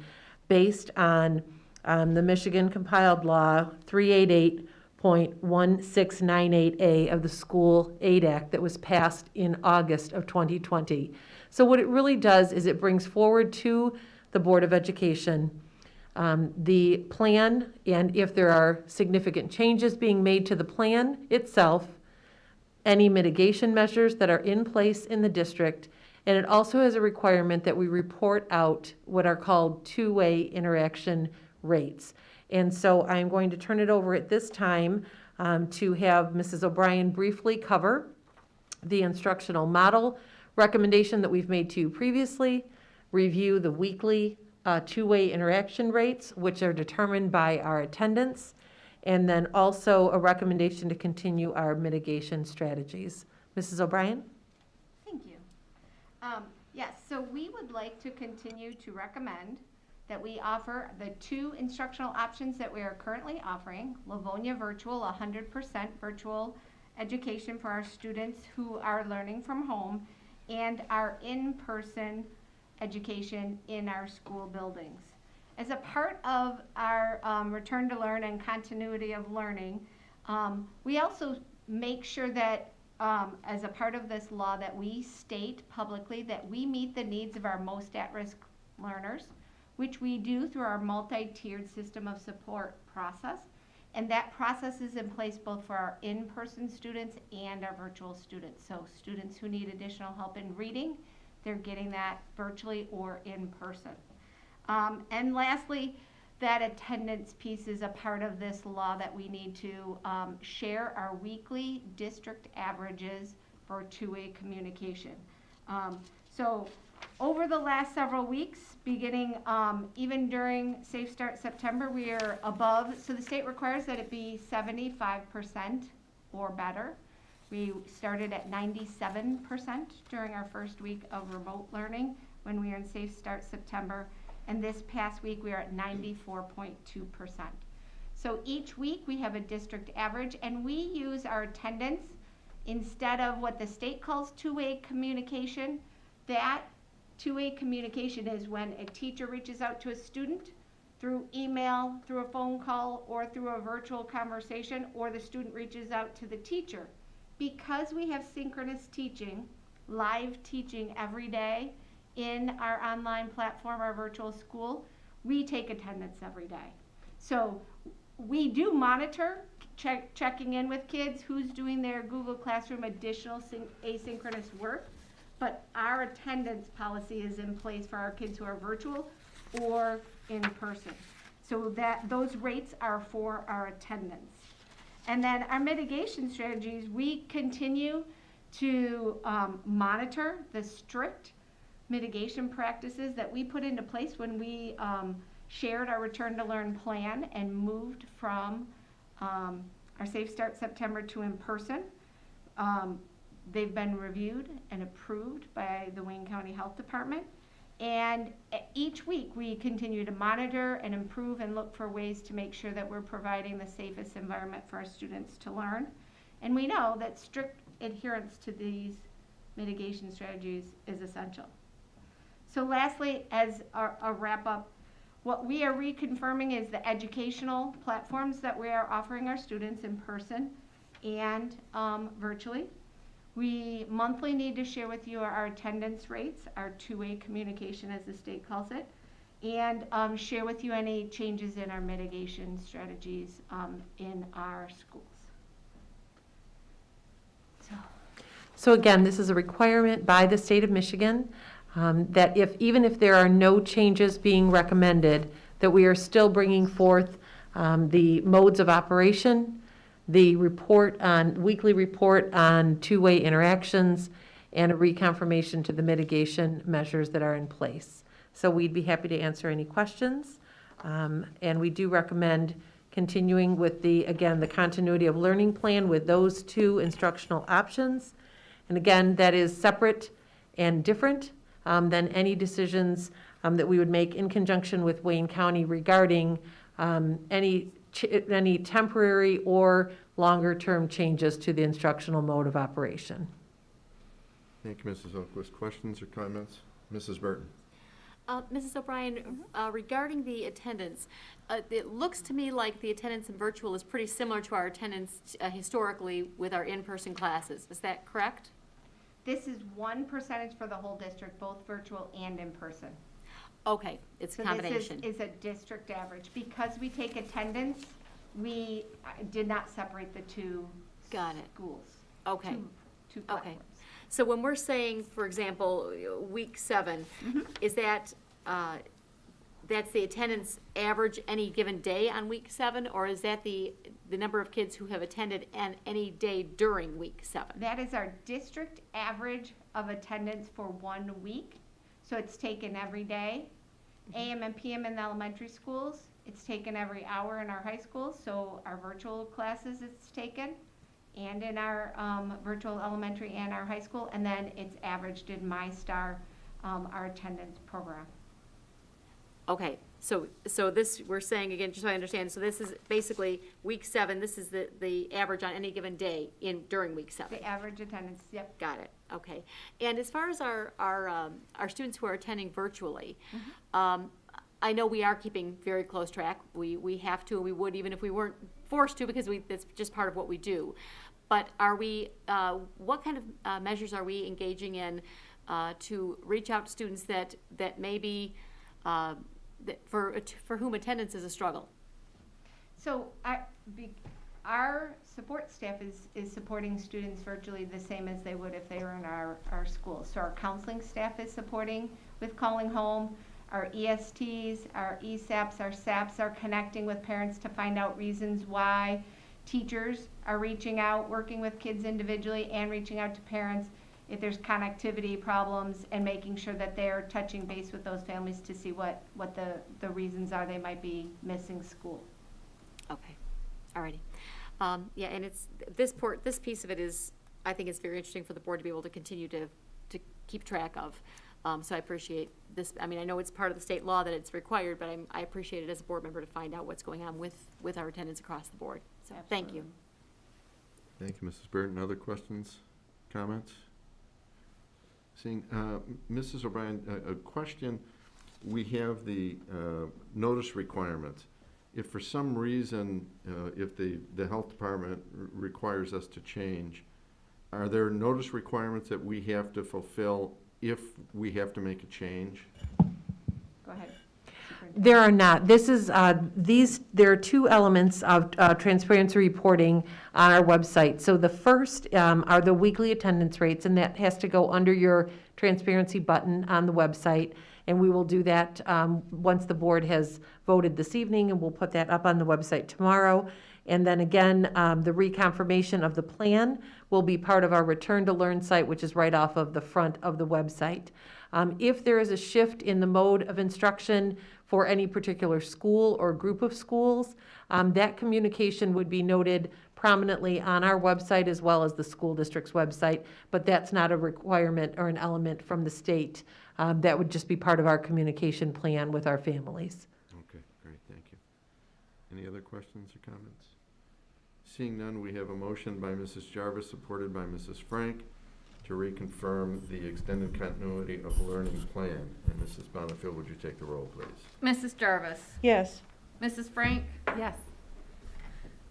based on the Michigan compiled law 388.1698A of the School Aid Act that was passed in August of 2020. So what it really does is it brings forward to the Board of Education The plan, and if there are significant changes being made to the plan itself, any mitigation measures that are in place in the district, and it also has a requirement that we report out what are called two-way interaction rates. And so I'm going to turn it over at this time to have Mrs. O'Brien briefly cover the instructional model recommendation that we've made to you previously, review the weekly two-way interaction rates, which are determined by our attendance, and then also a recommendation to continue our mitigation strategies. Mrs. O'Brien? Thank you. Yes, so we would like to continue to recommend that we offer the two instructional options that we are currently offering: Livonia Virtual, 100% virtual education for our students who are learning from home, and our in-person education in our school buildings. As a part of our return to learn and continuity of learning, we also make sure that as a part of this law that we state publicly that we meet the needs of our most at-risk learners, which we do through our multi-tiered system of support process. And that process is in place both for our in-person students and our virtual students. So students who need additional help in reading, they're getting that virtually or in person. And lastly, that attendance piece is a part of this law that we need to share our weekly district averages for two-way communication. So over the last several weeks, beginning even during Safe Start September, we are above, so the state requires that it be 75% or better. We started at 97% during our first week of remote learning when we were in Safe Start September, and this past week we are at 94.2%. So each week we have a district average, and we use our attendance instead of what the state calls two-way communication. That two-way communication is when a teacher reaches out to a student through email, through a phone call, or through a virtual conversation, or the student reaches out to the teacher. Because we have synchronous teaching, live teaching every day in our online platform, our virtual school, we take attendance every day. So we do monitor, checking in with kids who's doing their Google Classroom additional asynchronous work, but our attendance policy is in place for our kids who are virtual or in person. So that those rates are for our attendance. And then our mitigation strategies, we continue to monitor the strict mitigation practices that we put into place when we shared our Return to Learn plan and moved from our Safe Start September to in person. They've been reviewed and approved by the Wayne County Health Department. And each week we continue to monitor and improve and look for ways to make sure that we're providing the safest environment for our students to learn. And we know that strict adherence to these mitigation strategies is essential. So lastly, as a wrap up, what we are reconfirming is the educational platforms that we are offering our students in person and virtually. We monthly need to share with you our attendance rates, our two-way communication as the state calls it, and share with you any changes in our mitigation strategies in our schools. So again, this is a requirement by the state of Michigan that even if there are no changes being recommended, that we are still bringing forth the modes of operation, the weekly report on two-way interactions, and a reconfirmation to the mitigation measures that are in place. So we'd be happy to answer any questions. And we do recommend continuing with the continuity of learning plan with those two instructional options. And again, that is separate and different than any decisions that we would make in conjunction with Wayne County regarding any temporary or longer-term changes to the instructional mode of operation. Thank you, Mrs. Oquist. Questions or comments? Mrs. Burton. Mrs. O'Brien, regarding the attendance, it looks to me like the attendance in virtual is pretty similar to our attendance historically with our in-person classes. Is that correct? This is 1% for the whole district, both virtual and in person. Okay, it's a So combination. this is a district average. Because we take attendance, we did not separate the two Got it. schools. Okay. Two Okay. platforms. So when we're saying, for example, week 7, is that, that's the attendance average any given day on week 7? Or is that the number of kids who have attended any day during week 7? That is our district average of attendance for 1 week. So it's taken every day. AM and PM in the elementary schools, it's taken every hour in our high schools. So our virtual classes it's taken, and in our virtual elementary and our high school. And then it's averaged in MyStar, our attendance program. Okay, so this, we're saying again, just so I understand, so this is basically week 7, this is the average on any given day during week 7? The average attendance, yep. Got it, okay. And as far as our students who are attending virtually, I know we are keeping very close track. We have to, and we would even if we weren't forced to, because it's just part of what we do. But are we, what kind of measures are we engaging in to reach out to students that maybe, for whom attendance is a struggle? So our support staff is supporting students virtually the same as they would if they were in our schools. So our counseling staff is supporting with calling home. Our ESTs, our ESAPs, our SAPs are connecting with parents to find out reasons why. Teachers are reaching out, working with kids individually and reaching out to parents if there's connectivity problems, and making sure that they're touching base with those families to see what the reasons are they might be missing school. Okay, all righty. Yeah, and it's, this piece of it is, I think it's very interesting for the board to be able to continue to keep track of. So I appreciate this. I mean, I know it's part of the state law that it's required, but I appreciate it as a board member to find out what's going on with our attendance across the board. So thank you. Thank you, Mrs. Burton. Other questions, comments? Seeing, Mrs. O'Brien, a question. We have the notice requirements. If for some reason, if the health department requires us to change, are there notice requirements that we have to fulfill if we have to make a change? Go ahead. There are not. This is, there are 2 elements of transparency reporting on our website. So the first are the weekly attendance rates, and that has to go under your transparency button on the website. And we will do that once the board has voted this evening, and we'll put that up on the website tomorrow. And then again, the reconfirmation of the plan will be part of our Return to Learn site, which is right off of the front of the website. If there is a shift in the mode of instruction for any particular school or group of schools, that communication would be noted prominently on our website as well as the school district's website, but that's not a requirement or an element from the state. That would just be part of our communication plan with our families. Okay, great, thank you. Any other questions or comments? Seeing none, we have a motion by Mrs. Jarvis, supported by Mrs. Frank, to reconfirm the extended continuity of learning plan. And Mrs. Bonnefield, would you take the roll, please? Mrs. Jarvis. Yes. Mrs. Frank. Yes.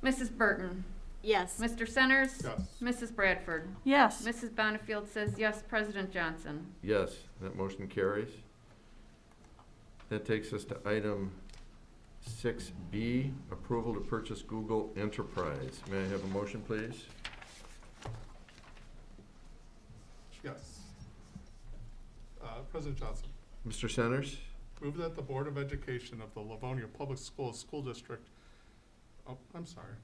Mrs. Burton. Yes. Mr. Centers. Yes. Mrs. Bradford. Yes. Mrs. Bonnefield says yes. President Johnson. Yes, that motion carries. That takes us to item 6B, approval to purchase Google Enterprise. May I have a motion, please? Yes. President Johnson, Mr. Centers? move that the Board of Education of the Livonia Public Schools School District, oh, I'm sorry.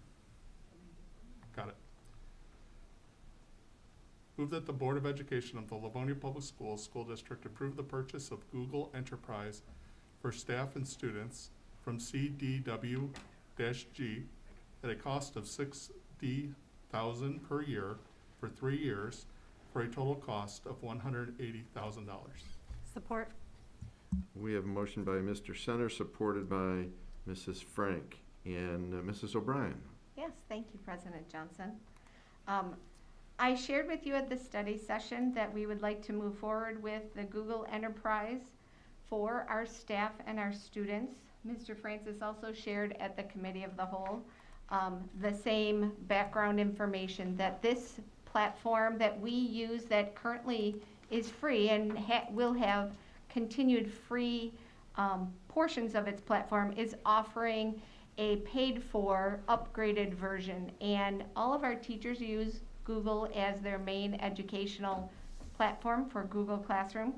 Got it. Move that the Board of Education of the Livonia Public Schools School District approve the purchase of Google Enterprise for staff and students from CDW-G at a cost of $60,000 per year for 3 years, for a total cost of $180,000. Support. We have a motion by Mr. Center, supported by Mrs. Frank. And Mrs. O'Brien? Yes, thank you, President Johnson. I shared with you at the study session that we would like to move forward with the Google Enterprise for our staff and our students. Mr. Francis also shared at the Committee of the Whole the same background information, that this platform that we use that currently is free and will have continued free portions of its platform is offering a paid-for upgraded version, and all of our teachers use Google as their main educational platform for Google Classroom.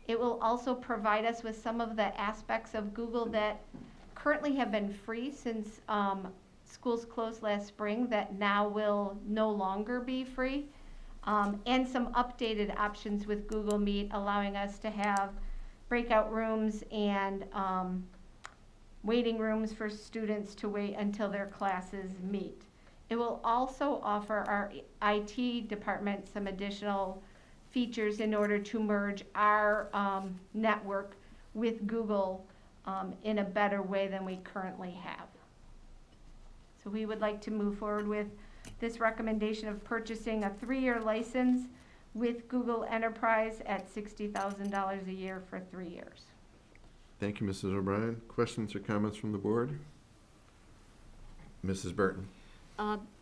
It will also provide us with some of the aspects of Google that currently have been free since schools closed last spring that now will no longer be free, and some updated options with Google Meet, allowing us to have breakout rooms and waiting rooms for students to wait until their classes meet. It will also offer our IT department some additional features in order to merge our network with Google in a better way than we currently have. So we would like to move forward with this recommendation of purchasing a 3-year license with Google Enterprise at $60,000 a year for 3 years. Thank you, Mrs. O'Brien. Questions or comments from the board? Mrs. Burton.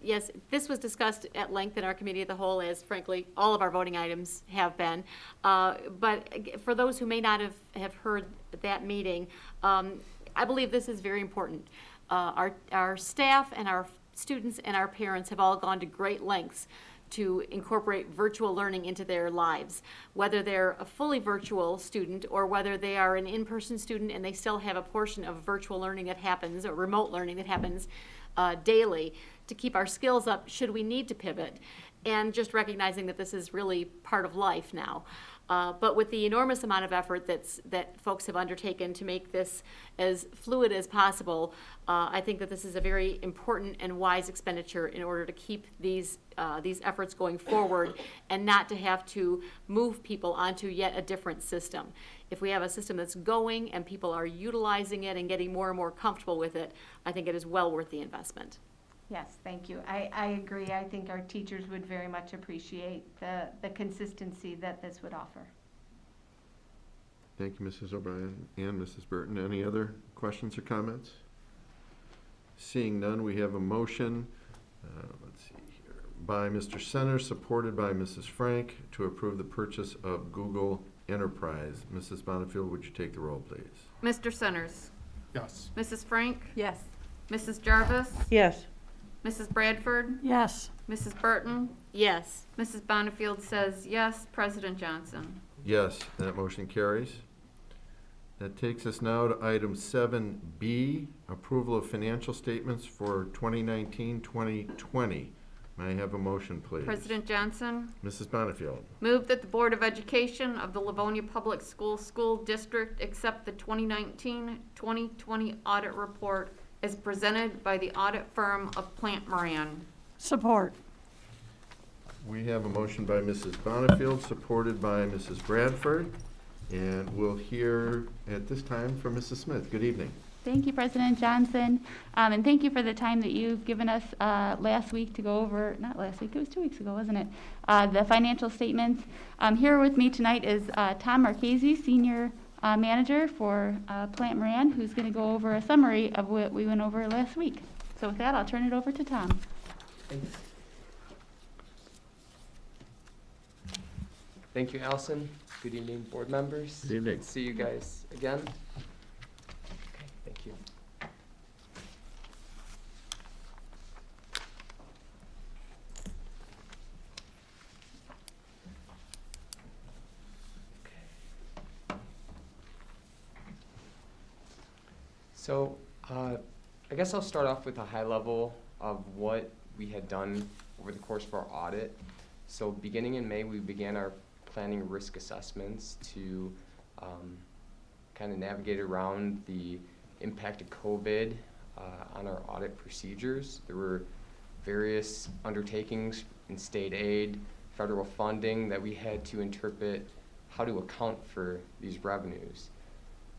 Yes, this was discussed at length in our committee of the whole, as frankly, all of our voting items have been. But for those who may not have heard that meeting, I believe this is very important. Our staff and our students and our parents have all gone to great lengths to incorporate virtual learning into their lives, whether they're a fully virtual student or whether they are an in-person student and they still have a portion of virtual learning that happens, or remote learning that happens daily, to keep our skills up should we need to pivot, and just recognizing that this is really part of life now. But with the enormous amount of effort that folks have undertaken to make this as fluid as possible, I think that this is a very important and wise expenditure in order to keep these efforts going forward and not to have to move people onto yet a different system. If we have a system that's going and people are utilizing it and getting more and more comfortable with it, I think it is well worth the investment. Yes, thank you. I agree. I think our teachers would very much appreciate the consistency that this would offer. Thank you, Mrs. O'Brien and Mrs. Burton. Any other questions or comments? Seeing none, we have a motion, let's see here, by Mr. Centers, supported by Mrs. Frank, to approve the purchase of Google Enterprise. Mrs. Bonnefield, would you take the roll, please? Mr. Centers? Yes. Mrs. Frank? Yes. Mrs. Jarvis? Yes. Mrs. Bradford? Yes. Mrs. Burton? Yes. Mrs. Bonnefield says yes. President Johnson? Yes, that motion carries. That takes us now to item 7B, approval of financial statements for 2019-2020. May I have a motion, please? President Johnson? Mrs. Bonnefield. Move that the Board of Education of the Livonia Public Schools School District accept the 2019-2020 audit report as presented by the audit firm of Plant Moran. Support. We have a motion by Mrs. Bonnefield, supported by Mrs. Bradford, and we'll hear at this time from Mrs. Smith. Good evening. Thank you, President Johnson, and thank you for the time that you've given us last week to go over, not last week, it was 2 weeks ago, wasn't it? The financial statements. Here with me tonight is Tom Marchese, Senior Manager for Plant Moran, who's going to go over a summary of what we went over last week. So with that, I'll turn it over to Tom. Thanks. Thank you, Allison. Good evening, board members. Good evening. Good to see you guys again. Okay, thank you. So, I guess I'll start off with a high level of what we had done over the course of our audit. So beginning in May, we began our planning risk assessments to kind of navigate around the impact of COVID on our audit procedures. There were various undertakings in state aid, federal funding that we had to interpret how to account for these revenues.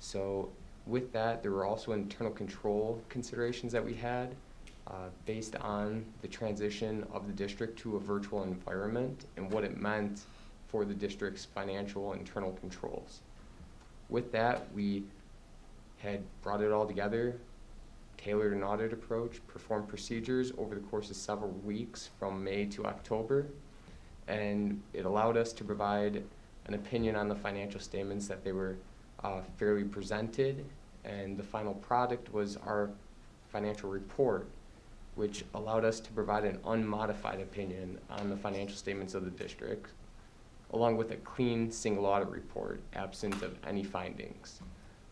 So with that, there were also internal control considerations that we had based on the transition of the district to a virtual environment and what it meant for the district's financial internal controls. With that, we had brought it all together, tailored an audit approach, performed procedures over the course of several weeks from May to October, and it allowed us to provide an opinion on the financial statements that they were fairly presented, and the final product was our financial report, which allowed us to provide an unmodified opinion on the financial statements of the district, along with a clean single audit report, absent of any findings.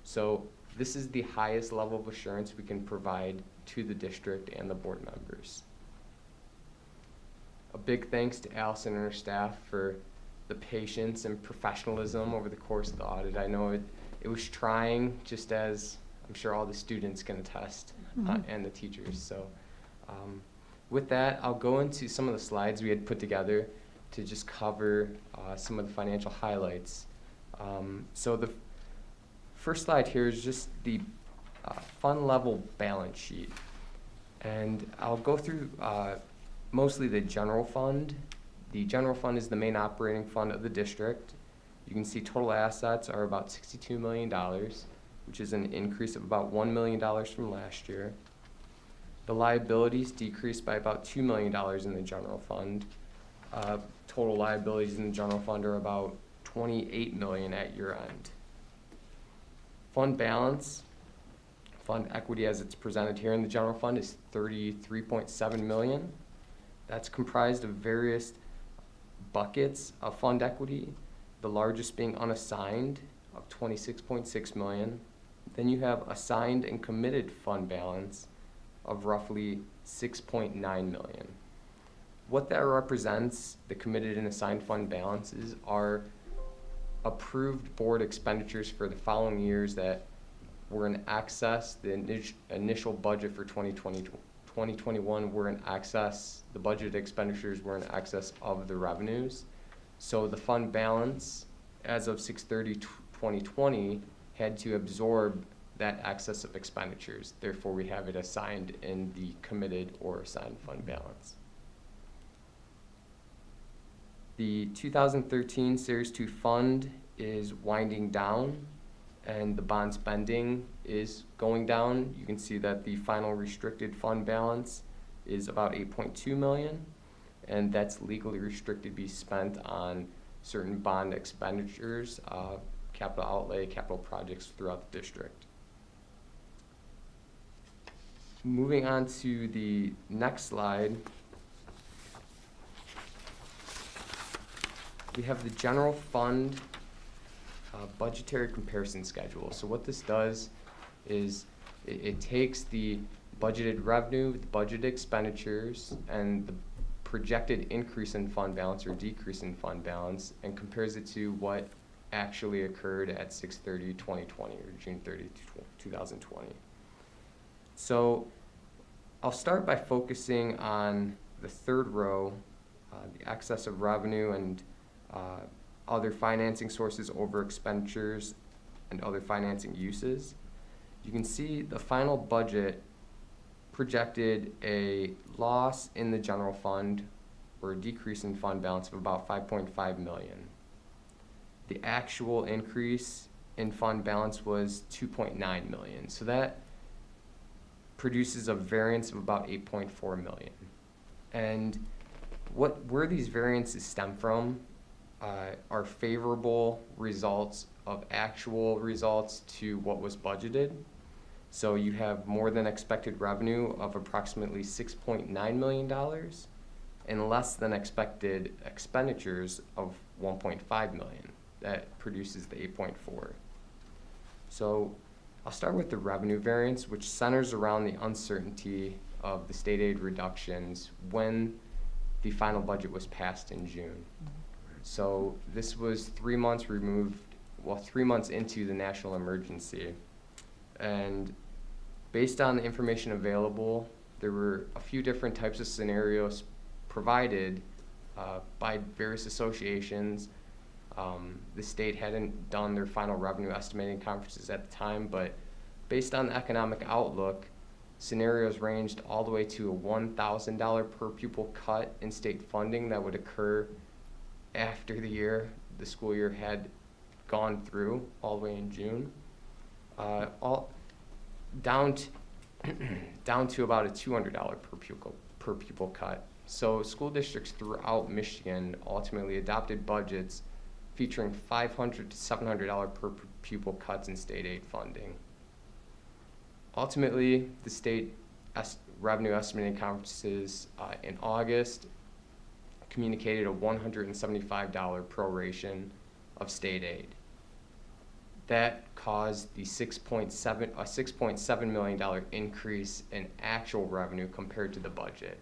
So this is the highest level of assurance we can provide to the district and the board members. A big thanks to Allison and her staff for the patience and professionalism over the course of the audit. I know it was trying, just as I'm sure all the students can attest, and the teachers. So with that, I'll go into some of the slides we had put together to just cover some of the financial highlights. So the first slide here is just the fund level balance sheet. And I'll go through mostly the general fund. The general fund is the main operating fund of the district. You can see total assets are about $62 million, which is an increase of about $1 million from last year. The liabilities decreased by about $2 million in the general fund. Total liabilities in the general fund are about $28 million at year end. Fund balance, fund equity as it's presented here in the general fund is $33.7 million. That's comprised of various buckets of fund equity, the largest being unassigned of $26.6 million. Then you have assigned and committed fund balance of roughly $6.9 million. What that represents, the committed and assigned fund balances, are approved board expenditures for the following years that were in excess. The initial budget for 2021 were in excess, the budgeted expenditures were in excess of the revenues. So the fund balance as of 6/30/2020 had to absorb that excess of expenditures. Therefore, we have it assigned in the committed or assigned fund balance. The 2013 Series 2 fund is winding down, and the bond spending is going down. You can see that the final restricted fund balance is about $8.2 million, and that's legally restricted to be spent on certain bond expenditures, capital outlay, capital projects throughout the district. Moving on to the next slide, we have the general fund budgetary comparison schedule. So what this does is it takes the budgeted revenue, the budgeted expenditures, and the projected increase in fund balance or decrease in fund balance, and compares it to what actually occurred at 6/30/2020 or June 30, 2020. So I'll start by focusing on the third row, the excess of revenue and other financing sources over expenditures and other financing uses. You can see the final budget projected a loss in the general fund or a decrease in fund balance of about $5.5 million. The actual increase in fund balance was $2.9 million. So that produces a variance of about $8.4 million. And where these variances stem from are favorable results of actual results to what was budgeted. So you have more than expected revenue of approximately $6.9 million and less than expected expenditures of $1.5 million. That produces the 8.4. So I'll start with the revenue variance, which centers around the uncertainty of the state aid reductions when the final budget was passed in June. So this was 3 months removed, 3 months into the national emergency. And based on the information available, there were a few different types of scenarios provided by various associations. The state hadn't done their final revenue estimating conferences at the time, but based on the economic outlook, scenarios ranged all the way to a $1,000 per pupil cut in state funding that would occur after the school year had gone through, all the way in June, down to about a $200 per pupil cut. So school districts throughout Michigan ultimately adopted budgets featuring $500 to $700 per pupil cuts in state aid funding. Ultimately, the state revenue estimating conferences in August communicated a $175 proration of state aid. That caused the $6.7 million increase in actual revenue compared to the budget.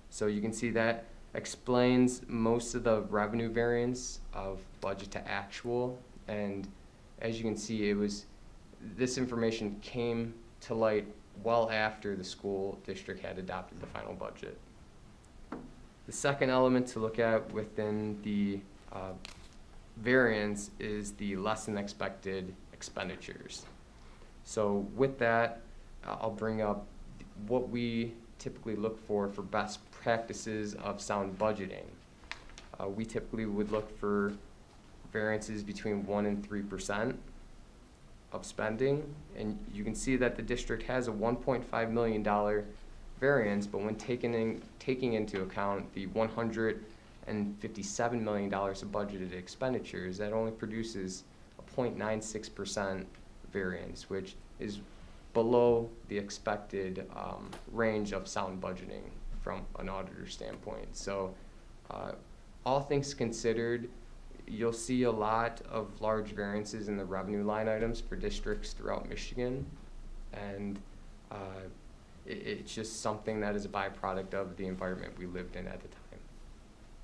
So you can see that explains most of the revenue variance of budget to actual, and as you can see, this information came to light well after the school district had adopted the final budget. The second element to look at within the variance is the less than expected expenditures. So with that, I'll bring up what we typically look for best practices of sound budgeting. We typically would look for variances between 1% and 3% of spending, and you can see that the district has a $1.5 million variance, but when taking into account the $157 million of budgeted expenditures, that only produces a 0.96% variance, which is below the expected range of sound budgeting from an auditor standpoint. So all things considered, you'll see a lot of large variances in the revenue line items for districts throughout Michigan, and it's just something that is a byproduct of the environment we lived in at the time.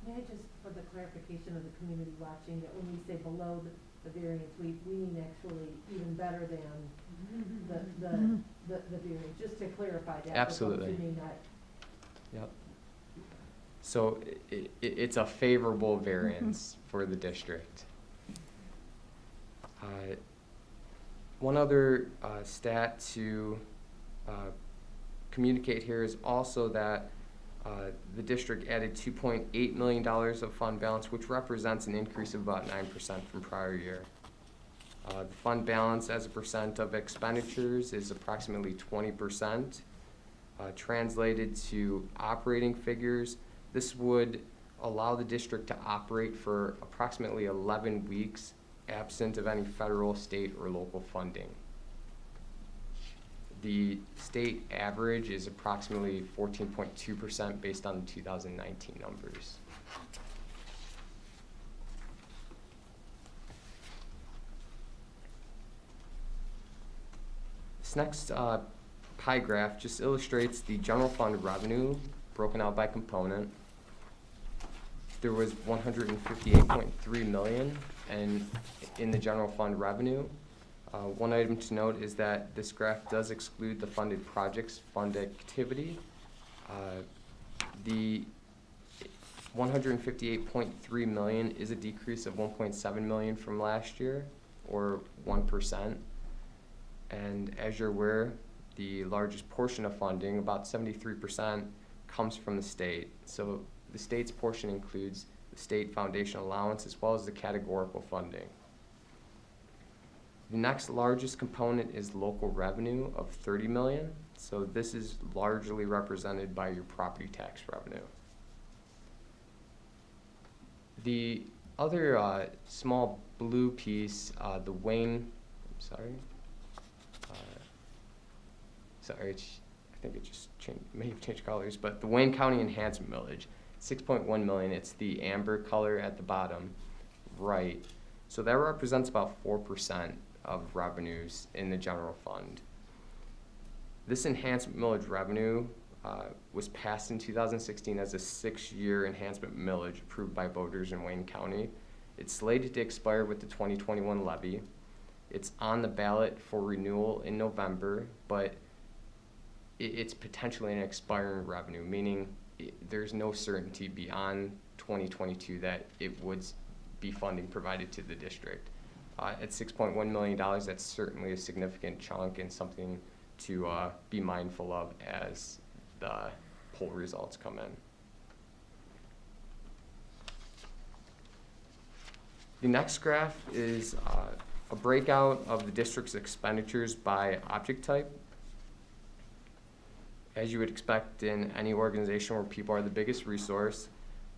May I just, for the clarification of the community watching, that when we say below the variance, we mean actually even better than the variance, just to clarify that. Absolutely. For folks who may not. Yep. So it's a favorable variance for the district. One other stat to communicate here is also that the district added $2.8 million of fund balance, which represents an increase of about 9% from prior year. The fund balance as a percent of expenditures is approximately 20%. Translated to operating figures, this would allow the district to operate for approximately 11 weeks absent of any federal, state, or local funding. The state average is approximately 14.2% based on the 2019 numbers. This next pie graph just illustrates the general fund revenue broken out by component. There was $158.3 million in the general fund revenue. One item to note is that this graph does exclude the funded projects fund activity. The $158.3 million is a decrease of $1.7 million from last year, or 1%. And as you're aware, the largest portion of funding, about 73%, comes from the state. So the state's portion includes the state foundation allowance as well as the categorical funding. The next largest component is local revenue of $30 million. So this is largely represented by your property tax revenue. The other small blue piece, the Wayne, I think it just may have changed colors, but the Wayne County Enhancement Millage, $6.1 million. It's the amber color at the bottom right. So that represents about 4% of revenues in the general fund. This enhancement millage revenue was passed in 2016 as a 6-year enhancement millage approved by voters in Wayne County. It's slated to expire with the 2021 levy. It's on the ballot for renewal in November, but it's potentially an expiring revenue, meaning there's no certainty beyond 2022 that it would be funding provided to the district. At $6.1 million, that's certainly a significant chunk and something to be mindful of as the poll results come in. The next graph is a breakout of the district's expenditures by object type. As you would expect in any organization where people are the biggest resource,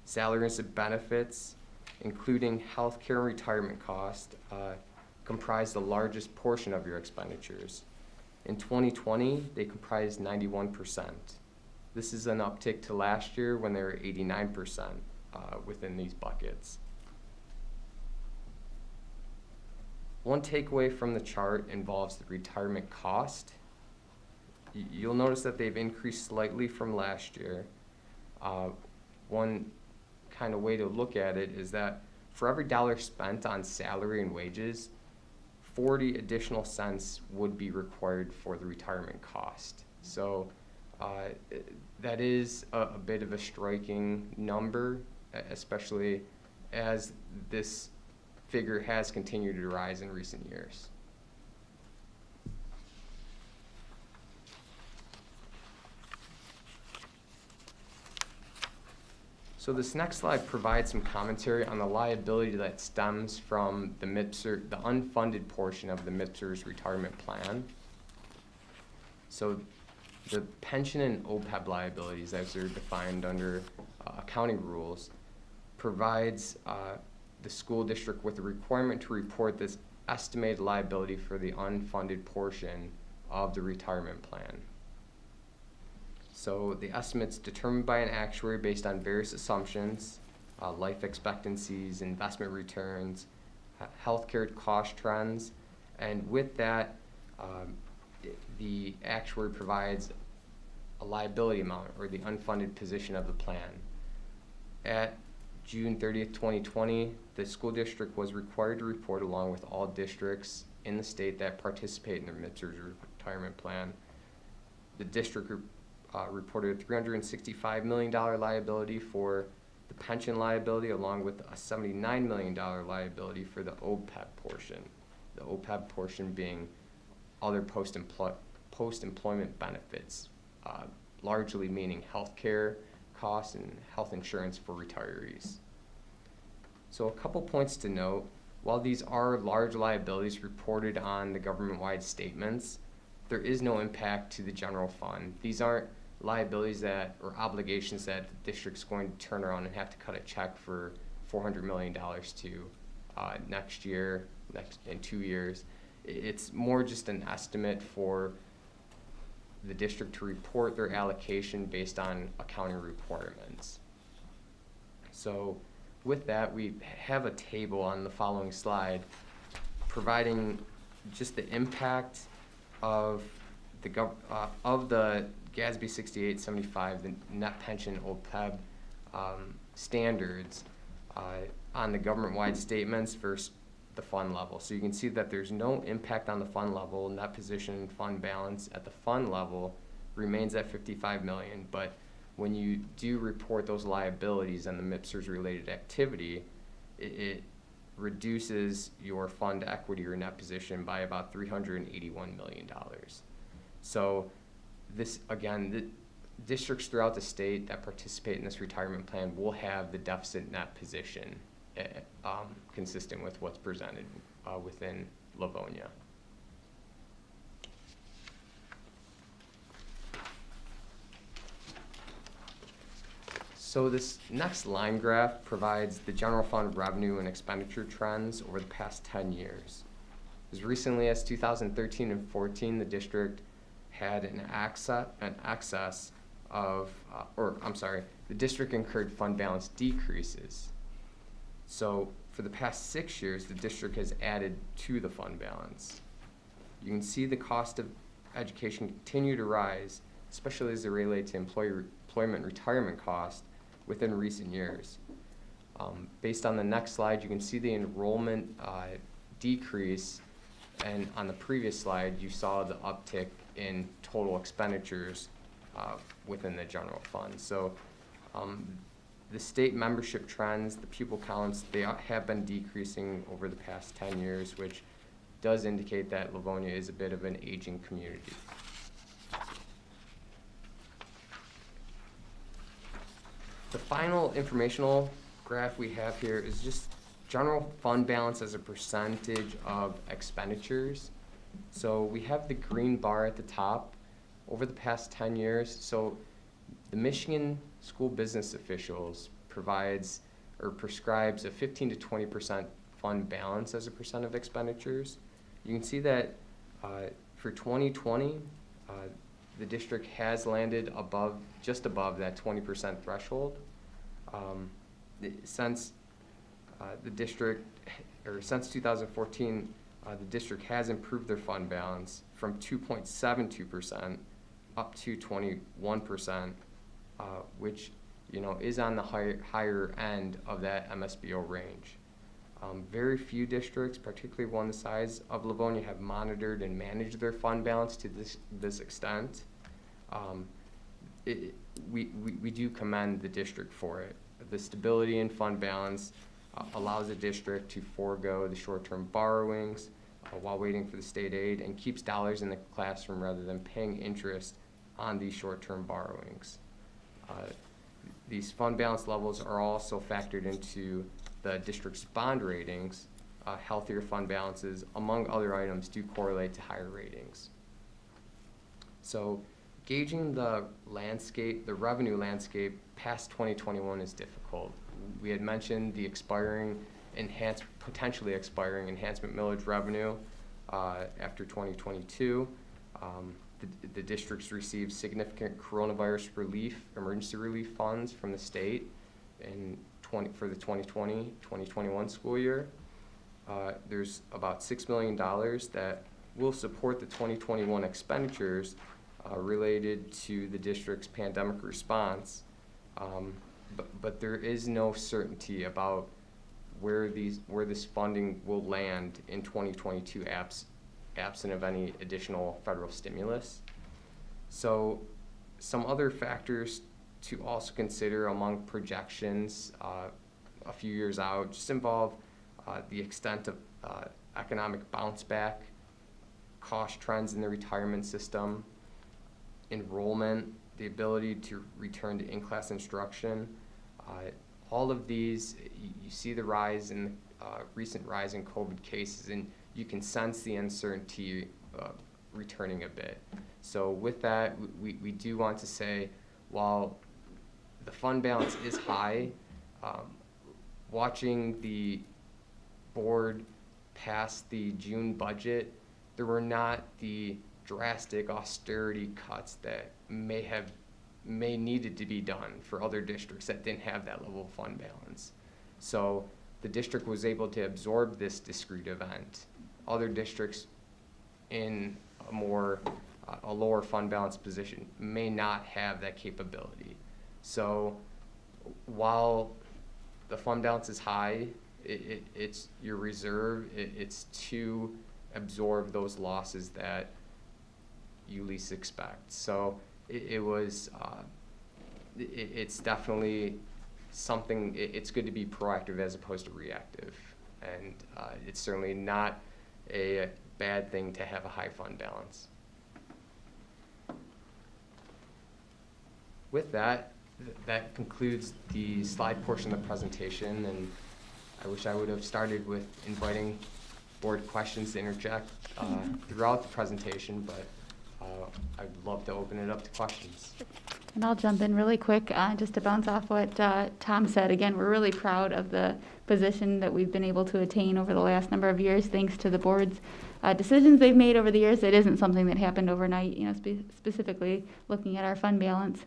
salaries and benefits including healthcare and retirement costs, comprise the largest portion of your expenditures. In 2020, they comprised 91%. This is an uptick to last year when they were 89% within these buckets. One takeaway from the chart involves the retirement cost. You'll notice that they've increased slightly from last year. One kind of way to look at it is that for every dollar spent on salary and wages, 40 additional cents would be required for the retirement cost. So that is a bit of a striking number, especially as this figure has continued to rise in recent years. So this next slide provides some commentary on the liability that stems from the MIPSR, the unfunded portion of the MIPSR's retirement plan. So the pension and OPEB liabilities, as they're defined under accounting rules, provides the school district with a requirement to report this estimated liability for the unfunded portion of the retirement plan. So the estimate's determined by an actuary based on various assumptions, life expectancies, investment returns, healthcare cost trends, and with that, the actuary provides a liability amount, or the unfunded position of the plan. At June 30th, 2020, the school district was required to report, along with all districts in the state that participate in their MIPSR's retirement plan. The district reported a $365 million liability for the pension liability, along with a $79 million liability for the OPEB portion. The OPEB portion being other post-employment benefits, largely meaning health care costs and health insurance for retirees. So a couple points to note: while these are large liabilities reported on the government-wide statements, there is no impact to the general fund. These aren't liabilities or obligations that the district's going to turn around and have to cut a check for $400 million to next year, in 2 years. It's more just an estimate for the district to report their allocation based on accounting requirements. So with that, we have a table on the following slide providing just the impact of the GASB 6875, the net pension OPEB standards on the government-wide statements versus the fund level. So you can see that there's no impact on the fund level. Net position fund balance at the fund level remains at $55 million, but when you do report those liabilities and the MIPSR's related activity, it reduces your fund equity or net position by about $381 million. So this, again, the districts throughout the state that participate in this retirement plan will have the deficit net position consistent with what's presented within Livonia. So this next line graph provides the general fund revenue and expenditure trends over the past 10 years. As recently as 2013 and 14, the district had an excess of, the district incurred fund balance decreases. So for the past 6 years, the district has added to the fund balance. You can see the cost of education continue to rise, especially as they relate to employment retirement costs within recent years. Based on the next slide, you can see the enrollment decrease, and on the previous slide, you saw the uptick in total expenditures within the general fund. So the state membership trends, the pupil counts, they have been decreasing over the past 10 years, which does indicate that Livonia is a bit of an aging community. The final informational graph we have here is just general fund balance as a percentage of expenditures. So we have the green bar at the top over the past 10 years. So the Michigan School Business Officials provides or prescribes a 15 to 20% fund balance as a percent of expenditures. You can see that for 2020, the district has landed just above that 20% threshold. Since the district, or since 2014, the district has improved their fund balance from 2.72% up to 21%, which is on the higher end of that MSBO range. Very few districts, particularly one the size of Livonia, have monitored and managed their fund balance to this extent. We do commend the district for it. The stability in fund balance allows the district to forego the short-term borrowings while waiting for the state aid, and keeps dollars in the classroom rather than paying interest on these short-term borrowings. These fund balance levels are also factored into the district's bond ratings. Healthier fund balances, among other items, do correlate to higher ratings. So gauging the landscape, the revenue landscape past 2021 is difficult. We had mentioned the potentially expiring enhancement millage revenue after 2022. The districts received significant coronavirus emergency relief funds from the state for the 2020-2021 school year. There's about $6 million that will support the 2021 expenditures related to the district's pandemic response, but there is no certainty about where this funding will land in 2022 absent of any additional federal stimulus. So some other factors to also consider among projections a few years out just involve the extent of economic bounce back, cost trends in the retirement system, enrollment, the ability to return to in-class instruction. All of these, you see the recent rise in COVID cases, and you can sense the uncertainty returning a bit. So with that, we do want to say, while the fund balance is high, watching the board pass the June budget, there were not the drastic austerity cuts that may needed to be done for other districts that didn't have that level of fund balance. So the district was able to absorb this discrete event. Other districts in a lower fund balance position may not have that capability. So while the fund balance is high, it's your reserve. It's to absorb those losses that you least expect. So it's definitely something. It's good to be proactive as opposed to reactive, and it's certainly not a bad thing to have a high fund balance. With that concludes the slide portion of the presentation, and I wish I would have started with inviting board questions to interject throughout the presentation, but I'd love to open it up to questions. And I'll jump in really quick just to bounce off what Tom said. Again, we're really proud of the position that we've been able to attain over the last number of years, thanks to the board's decisions they've made over the years. It isn't something that happened overnight, specifically looking at our fund balance.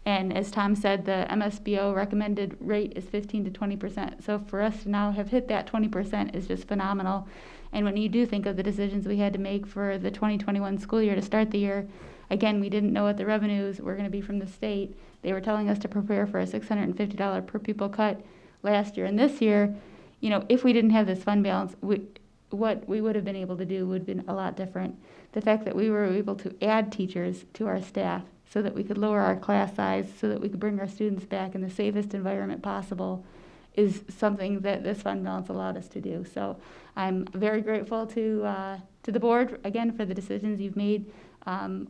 And as Tom said, the MSBO recommended rate is 15 to 20%. So for us to now have hit that 20% is just phenomenal. And when you do think of the decisions we had to make for the 2021 school year to start the year, again, we didn't know what the revenues were going to be from the state. They were telling us to prepare for a $650 per pupil cut last year. And this year, if we didn't have this fund balance, what we would have been able to do would have been a lot different. The fact that we were able to add teachers to our staff so that we could lower our class size, so that we could bring our students back in the safest environment possible, is something that this fund balance allowed us to do. So I'm very grateful to the board, again, for the decisions you've made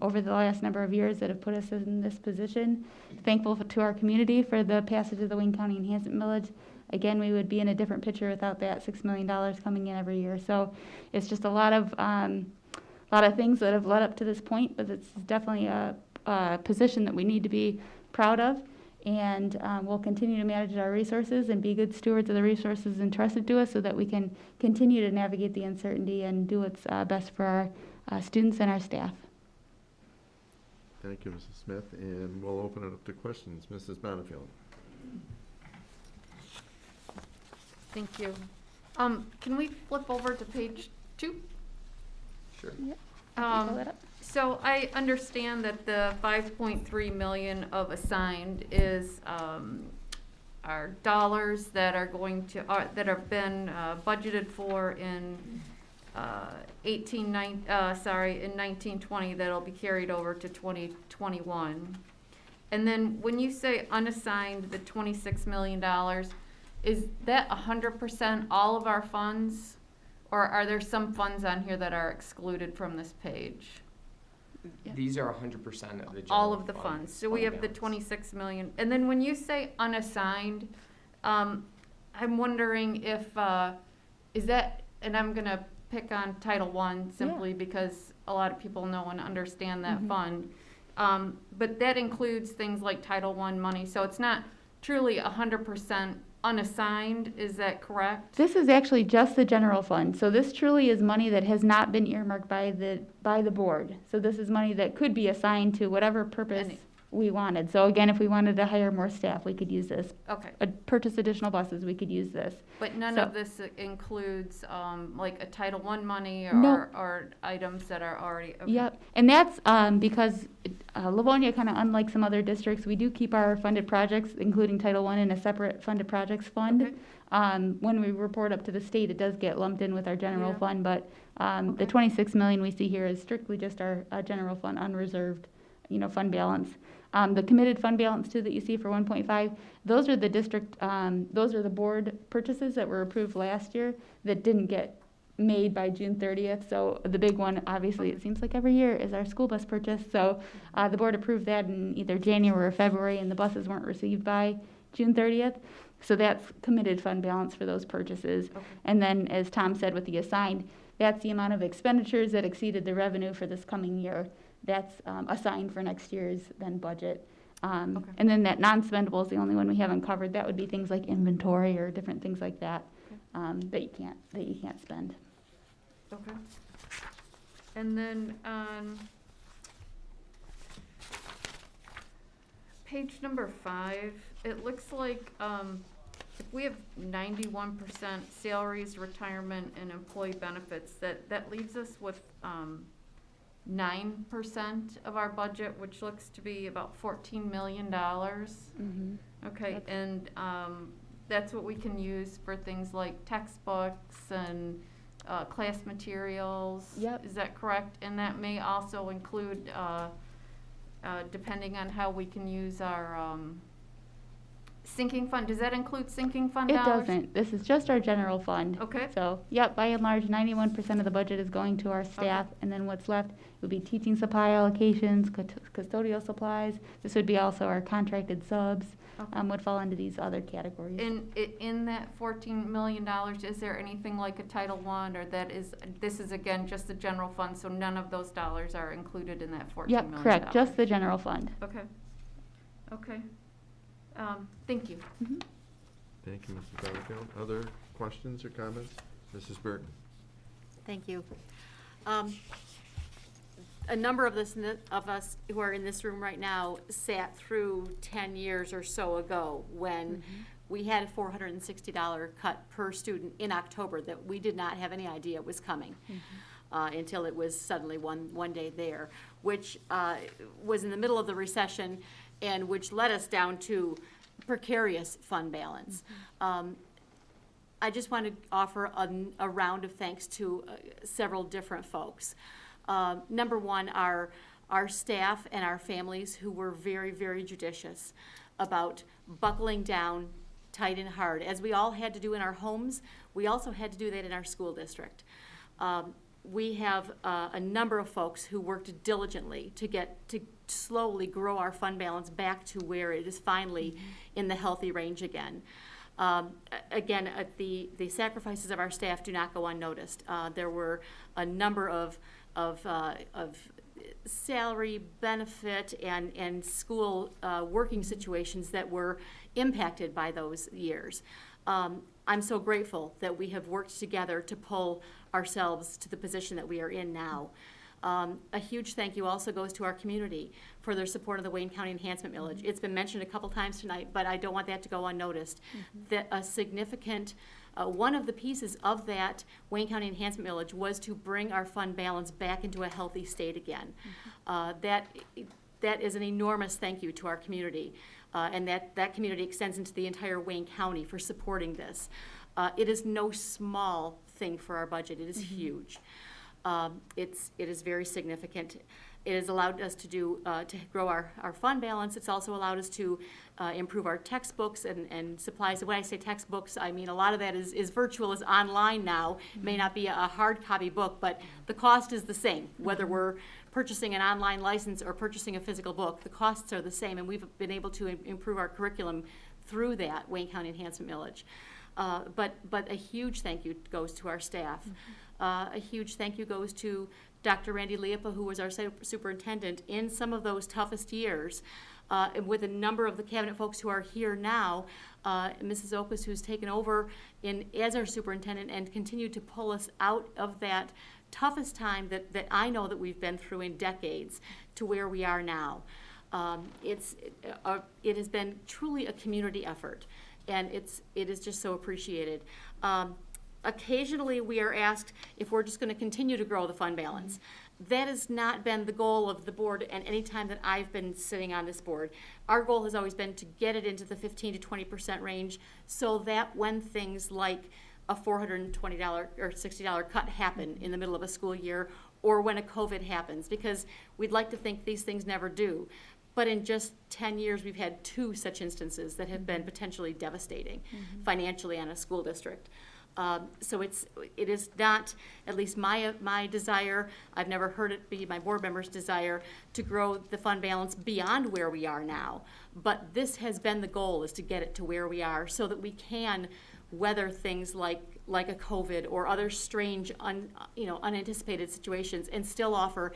over the last number of years that have put us in this position. Thankful to our community for the passage of the Wayne County Enhancement Millage. Again, we would be in a different picture without that $6 million coming in every year. So it's just a lot of things that have led up to this point, but it's definitely a position that we need to be proud of. and we'll continue to manage our resources and be good stewards of the resources entrusted to us so that we can continue to navigate the uncertainty and do what's best for our students and our staff. Thank you, Mrs. Smith, and we'll open it up to questions. Mrs. Bonnefield. Thank you. Can we flip over to page 2? Sure. Yep. Pull that up. So I understand that the 5.3 million of assigned is our dollars that are going to that have been budgeted for in 1920 that'll be carried over to 2021. And then when you say unassigned, the $26 million, is that 100% all of our funds, or are there some funds on here that are excluded from this page? These are 100% of the general All of the fund funds. So we have the balance. 26 million. And then when you say unassigned, I'm wondering if, is that, and I'm gonna pick on Title I simply because a lot of people know and understand that fund. But that includes things like Title I money, so it's not truly 100% unassigned, is that correct? This is actually just the general fund. So this truly is money that has not been earmarked by the board. So this is money that could be assigned to whatever purpose we wanted. So again, if we wanted to hire more staff, we could use this. Okay. Purchase additional buses, we could use this. But none So- of this includes like a Title I money No. or items that are already, okay. Yep, and that's because Livonia, kind of unlike some other districts, we do keep our funded projects, including Title I, in a separate funded projects fund. Okay. When we report up to the state, it does get lumped in with our general Yeah. fund, but the 26 million we see here is strictly just our general fund unreserved, fund balance. The committed fund balance too that you see for 1.5, those are the district, those are the board purchases that were approved last year that didn't get made by June 30th. So the big one, obviously, it seems like every year, is our school bus purchase. So the board approved that in either January or February, and the buses weren't received by June 30th. So that's committed fund balance for those purchases. Okay. And then, as Tom said, with the assigned, that's the amount of expenditures that exceeded the revenue for this coming year. That's assigned for next year's then budget. Okay. And then that non-spendable is the only one we haven't covered. That would be things like inventory or different things like that that you can't spend. Okay. And then on page number 5, it looks like if we have 91% salaries, retirement, and employee benefits, that leaves us with 9% of our budget, which looks to be about $14 million. Okay, and that's what we can use for things like textbooks and class materials. Yep. Is that correct? And that may also include, depending on how we can use our sinking fund. Does that include sinking fund It dollars? doesn't. This is just our general fund. Okay. So, yep, by and large, 91% of the budget is going to our staff, and then what's left would be teaching supply allocations, custodial supplies. This would be also our contracted subs, would fall into these other categories. In that $14 million, is there anything like a Title I, or this is again just the general fund, so none of those dollars are included in that $14 million? Yep, correct, just the general fund. Okay. Okay. Thank you. Thank you, Mrs. Butterfield. Other questions or comments? Mrs. Burton. Thank you. A number of us who are in this room right now sat through 10 years or so ago when we had a $460 cut per student in October that we did not have any idea was coming until it was suddenly one day there, which was in the middle of the recession and which led us down to precarious fund balance. I just want to offer a round of thanks to several different folks. Number one, our staff and our families who were very, very judicious about buckling down tight and hard. As we all had to do in our homes, we also had to do that in our school district. We have a number of folks who worked diligently to slowly grow our fund balance back to where it is finally in the healthy range again. Again, the sacrifices of our staff do not go unnoticed. There were a number of of salary, benefit, and school working situations that were impacted by those years. I'm so grateful that we have worked together to pull ourselves to the position that we are in now. A huge thank you also goes to our community for their support of the Wayne County Enhancement Millage. It's been mentioned a couple times tonight, but I don't want that to go unnoticed. That a significant, one of the pieces of that Wayne County Enhancement Millage was to bring our fund balance back into a healthy state again. That is an enormous thank you to our community, and that community extends into the entire Wayne County for supporting this. It is no small thing for our budget. It is huge. It is very significant. It has allowed us to grow our fund balance. It's also allowed us to improve our textbooks and supplies. When I say textbooks, I mean a lot of that is virtual, is online now. It may not be a hard copy book, but the cost is the same. Whether we're purchasing an online license or purchasing a physical book, the costs are the same, and we've been able to improve our curriculum through that Wayne County Enhancement Millage. But a huge thank you goes to our staff. A huge thank you goes to Dr. Randy Liepa, who was our superintendent in some of those toughest years, and with a number of the cabinet folks who are here now, Mrs. Opus, who's taken over as our superintendent and continued to pull us out of that toughest time that I know that we've been through in decades to where we are now. It has been truly a community effort, and it is just so appreciated. Occasionally, we are asked if we're just going to continue to grow the fund balance. That has not been the goal of the board, and any time that I've been sitting on this board. Our goal has always been to get it into the 15 to 20% range, so that when things like a $420 or $60 cut happen in the middle of a school year, or when a COVID happens, because we'd like to think these things never do. But in just 10 years, we've had 2 such instances that have been potentially devastating financially on a school district. So it is not, at least my desire, I've never heard it be my board members' desire, to grow the fund balance beyond where we are now. But this has been the goal, is to get it to where we are so that we can weather things like a COVID or other strange, unanticipated situations, and still offer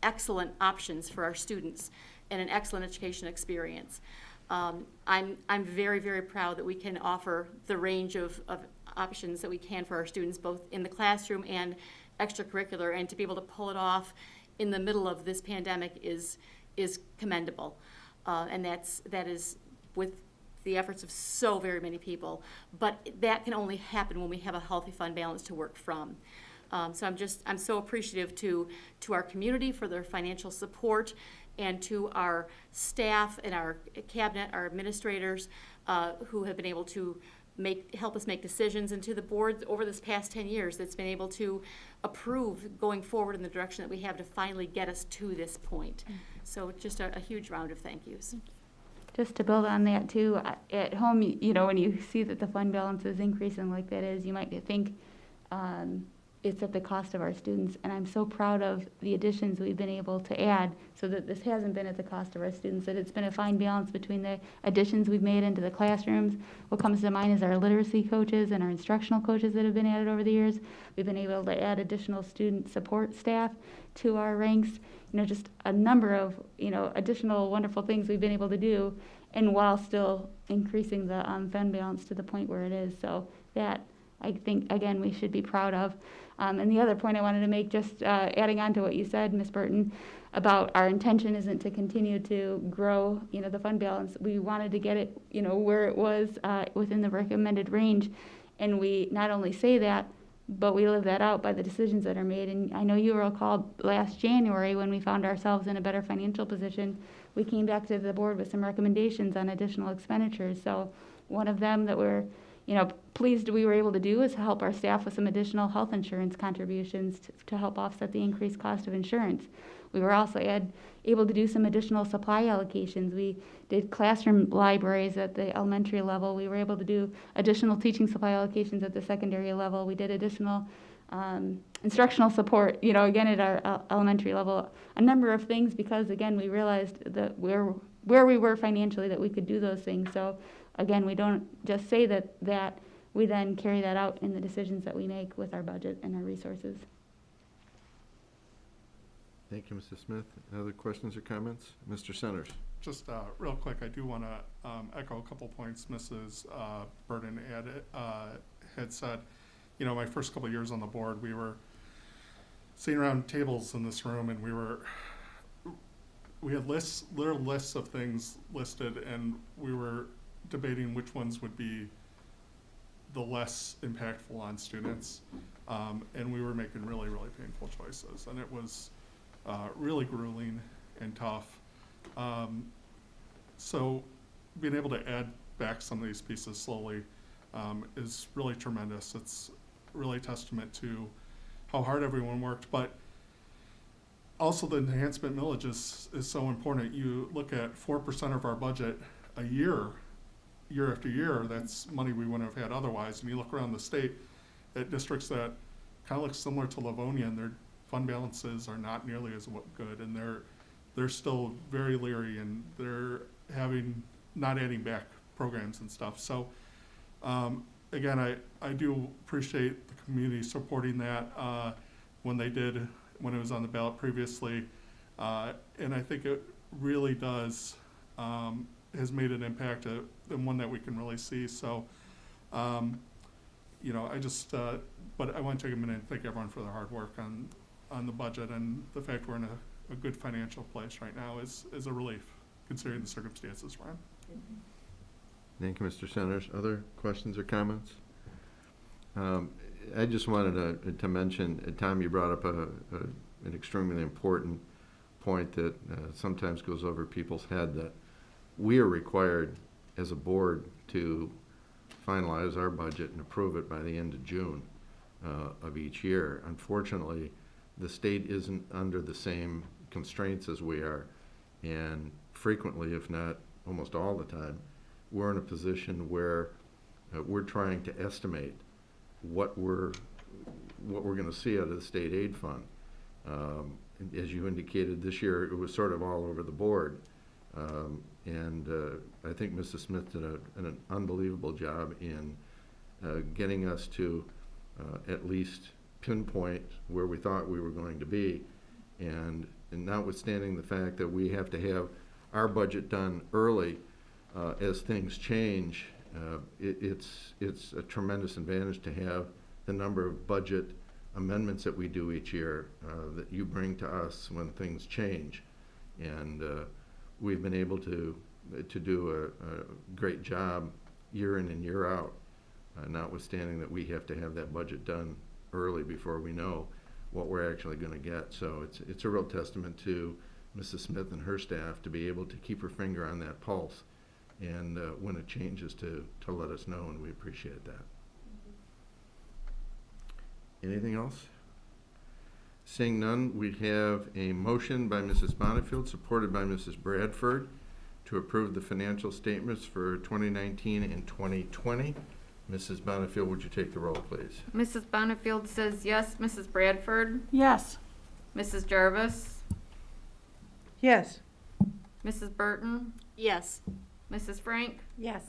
excellent options for our students and an excellent education experience. I'm very, very proud that we can offer the range of options that we can for our students, both in the classroom and extracurricular, and to be able to pull it off in the middle of this pandemic is commendable. And that is with the efforts of so very many people, but that can only happen when we have a healthy fund balance to work from. So I'm so appreciative to our community for their financial support, and to our staff and our cabinet, our administrators, who have been able to help us make decisions, and to the board over this past 10 years that's been able to approve going forward in the direction that we have to finally get us to this point. So just a huge round of thank yous. Just to build on that too, at home, when you see that the fund balance is increasing like that is, you might think it's at the cost of our students. And I'm so proud of the additions we've been able to add so that this hasn't been at the cost of our students, that it's been a fine balance between the additions we've made into the classrooms. What comes to mind is our literacy coaches and our instructional coaches that have been added over the years. We've been able to add additional student support staff to our ranks. Just a number of, additional wonderful things we've been able to do, and while still increasing the fund balance to the point where it is. So that, I think, again, we should be proud of. And the other point I wanted to make, just adding on to what you said, Ms. Burton, about our intention isn't to continue to grow, the fund balance. We wanted to get it, where it was within the recommended range. And we not only say that, but we live that out by the decisions that are made. And I know you recall last January when we found ourselves in a better financial position, we came back to the board with some recommendations on additional expenditures. So one of them that we're pleased we were able to do is help our staff with some additional health insurance contributions to help offset the increased cost of insurance. We were also able to do some additional supply allocations. We did classroom libraries at the elementary level. We were able to do additional teaching supply allocations at the secondary level. We did additional instructional support, again at our elementary level. A number of things, because again, we realized that where we were financially, that we could do those things. So again, we don't just say that we then carry that out in the decisions that we make with our budget and our resources. Thank you, Mrs. Smith. Other questions or comments? Mr. Centers? Just real quick, I do want to echo a couple points Mrs. Burden had said. You know, my first couple of years on the board, we were sitting around tables in this room, and we had little lists of things listed, and we were debating which ones would be the less impactful on students, and we were making really, really painful choices, and it was really grueling and tough. So being able to add back some of these pieces slowly is really tremendous. It's really a testament to how hard everyone worked, but also the enhancement millage is so important. You look at 4% of our budget a year after year, that's money we wouldn't have had otherwise. And you look around the state at districts that kind of look similar to Livonia, and their fund balances are not nearly as good, and they're still very leery, and they're not adding back programs and stuff. So again, I do appreciate the community supporting that when it was on the ballot previously, and I think it really does has made an impact, and one that we can really see. So you know, but I want to take a minute and thank everyone for their hard work on the budget, and the fact we're in a good financial place right now is a relief, considering the circumstances we're in. Thank you, Mr. Centers. Other questions or comments? I just wanted to mention, Tom, you brought up an extremely important point that sometimes goes over people's head, that we are required as a board to finalize our budget and approve it by the end of June of each year. Unfortunately, the state isn't under the same constraints as we are, and frequently, if not almost all the time, we're in a position where we're trying to estimate what we're going to see out of the state aid fund. As you indicated, this year it was sort of all over the board, and I think Mrs. Smith did an unbelievable job in getting us to at least pinpoint where we thought we were going to be, and notwithstanding the fact that we have to have our budget done early as things change, it's a tremendous advantage to have the number of budget amendments that we do each year that you bring to us when things change, and we've been able to do a great job year in and year out, notwithstanding that we have to have that budget done early before we know what we're actually going to get. So it's a real testament to Mrs. Smith and her staff to be able to keep her finger on that pulse, and when it changes to let us know, and we appreciate that. Anything else? Seeing none, we have a motion by Mrs. Bonifield, supported by Mrs. Bradford, to approve the financial statements for 2019 and 2020. Mrs. Bonifield, would you take the roll, please? Mrs. Bonifield says yes. Mrs. Bradford? Yes. Mrs. Jarvis? Yes. Mrs. Burton? Yes. Mrs. Frank? Yes.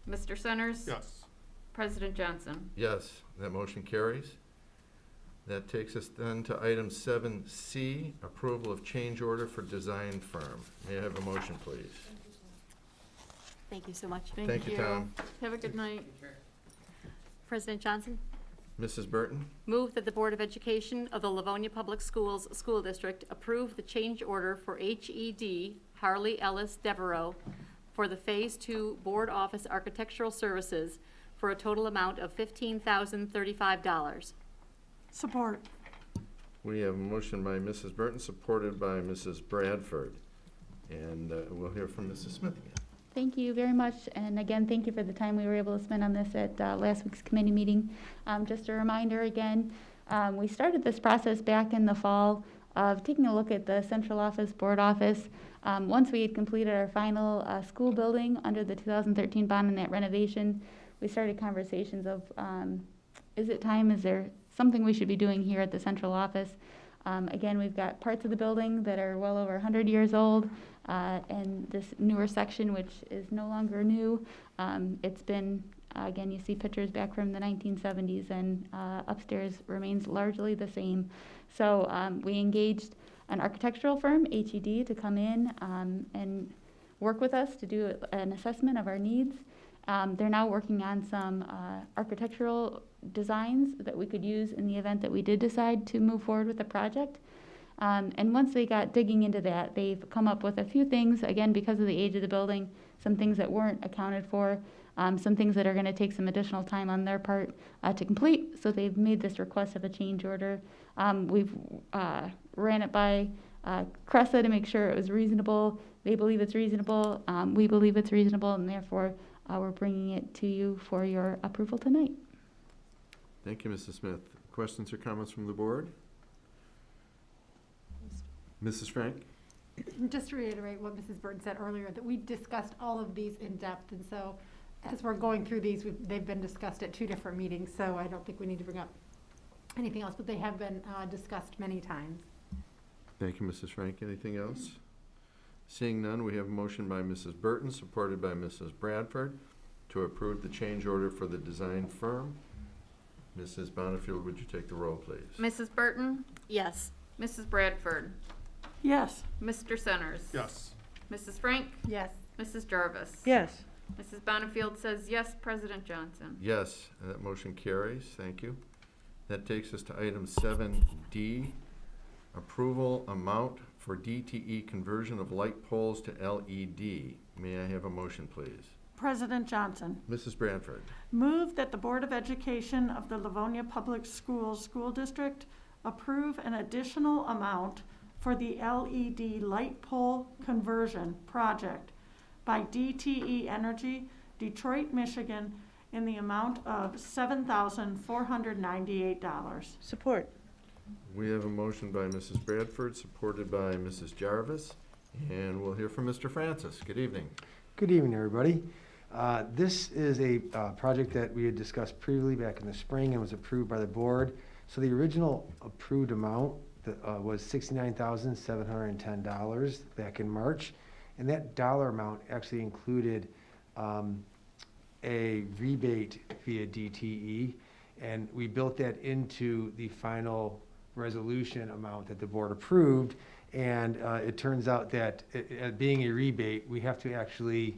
Mr. Centers? Yes. President Johnson? Yes, that motion carries. That takes us then to item 7C, approval of change order for design firm. May I have a motion, please? Thank you so much. Thank you, Tom. Have a good night. President Johnson, Mrs. Burton? move that the Board of Education of the Livonia Public Schools School District approve the change order for HED Harley Ellis Devereaux for the Phase 2 Board Office Architectural Services for a total amount of $15,035. Support. We have a motion by Mrs. Burton, supported by Mrs. Bradford. And we'll hear from Mrs. Smith again. Thank you very much, and again, thank you for the time we were able to spend on this at last week's committee meeting. Just a reminder again, we started this process back in the fall of taking a look at the central office, board office. Once we had completed our final school building under the 2013 bond and that renovation, we started conversations of, is it time, is there something we should be doing here at the central office? Again, we've got parts of the building that are well over 100 years old, and this newer section, which is no longer new. It's been, again, you see pictures back from the 1970s, and upstairs remains largely the same. So we engaged an architectural firm, HED, to come in and work with us to do an assessment of our needs. They're now working on some architectural designs that we could use in the event that we did decide to move forward with the project. And once they got digging into that, they've come up with a few things, again, because of the age of the building, some things that weren't accounted for, some things that are going to take some additional time on their part to complete. So they've made this request of a change order. We've ran it by Cressa to make sure it was reasonable. They believe it's reasonable. We believe it's reasonable, and therefore we're bringing it to you for your approval tonight. Thank you, Mrs. Smith. Questions or comments from the board? Mrs. Frank? Just to reiterate what Mrs. Burton said earlier, that we discussed all of these in depth, and so as we're going through these, they've been discussed at 2 different meetings, so I don't think we need to bring up anything else, but they have been discussed many times. Thank you, Mrs. Frank. Anything else? Seeing none, we have a motion by Mrs. Burton, supported by Mrs. Bradford, to approve the change order for the design firm. Mrs. Bonnefield, would you take the roll, please? Mrs. Burton? Yes. Mrs. Bradford? Yes. Mr. Centers? Yes. Mrs. Frank? Yes. Mrs. Jarvis? Yes. Mrs. Bonnefield says yes. President Johnson? Yes, and that motion carries. Thank you. That takes us to item 7D, approval amount for DTE conversion of light poles to LED. May I have a motion, please? President Johnson, Mrs. Bradford. move that the Board of Education of the Livonia Public Schools School District approve an additional amount for the LED light pole conversion project by DTE Energy, Detroit, Michigan, in the amount of $7,498. Support. We have a motion by Mrs. Bradford, supported by Mrs. Jarvis, and we'll hear from Mr. Francis. Good evening. Good evening, everybody. This is a project that we had discussed previously back in the spring and was approved by the board. So the original approved amount was $69,710 back in March, and that dollar amount actually included a rebate via DTE, and we built that into the final resolution amount that the board approved. And it turns out that being a rebate, we have to actually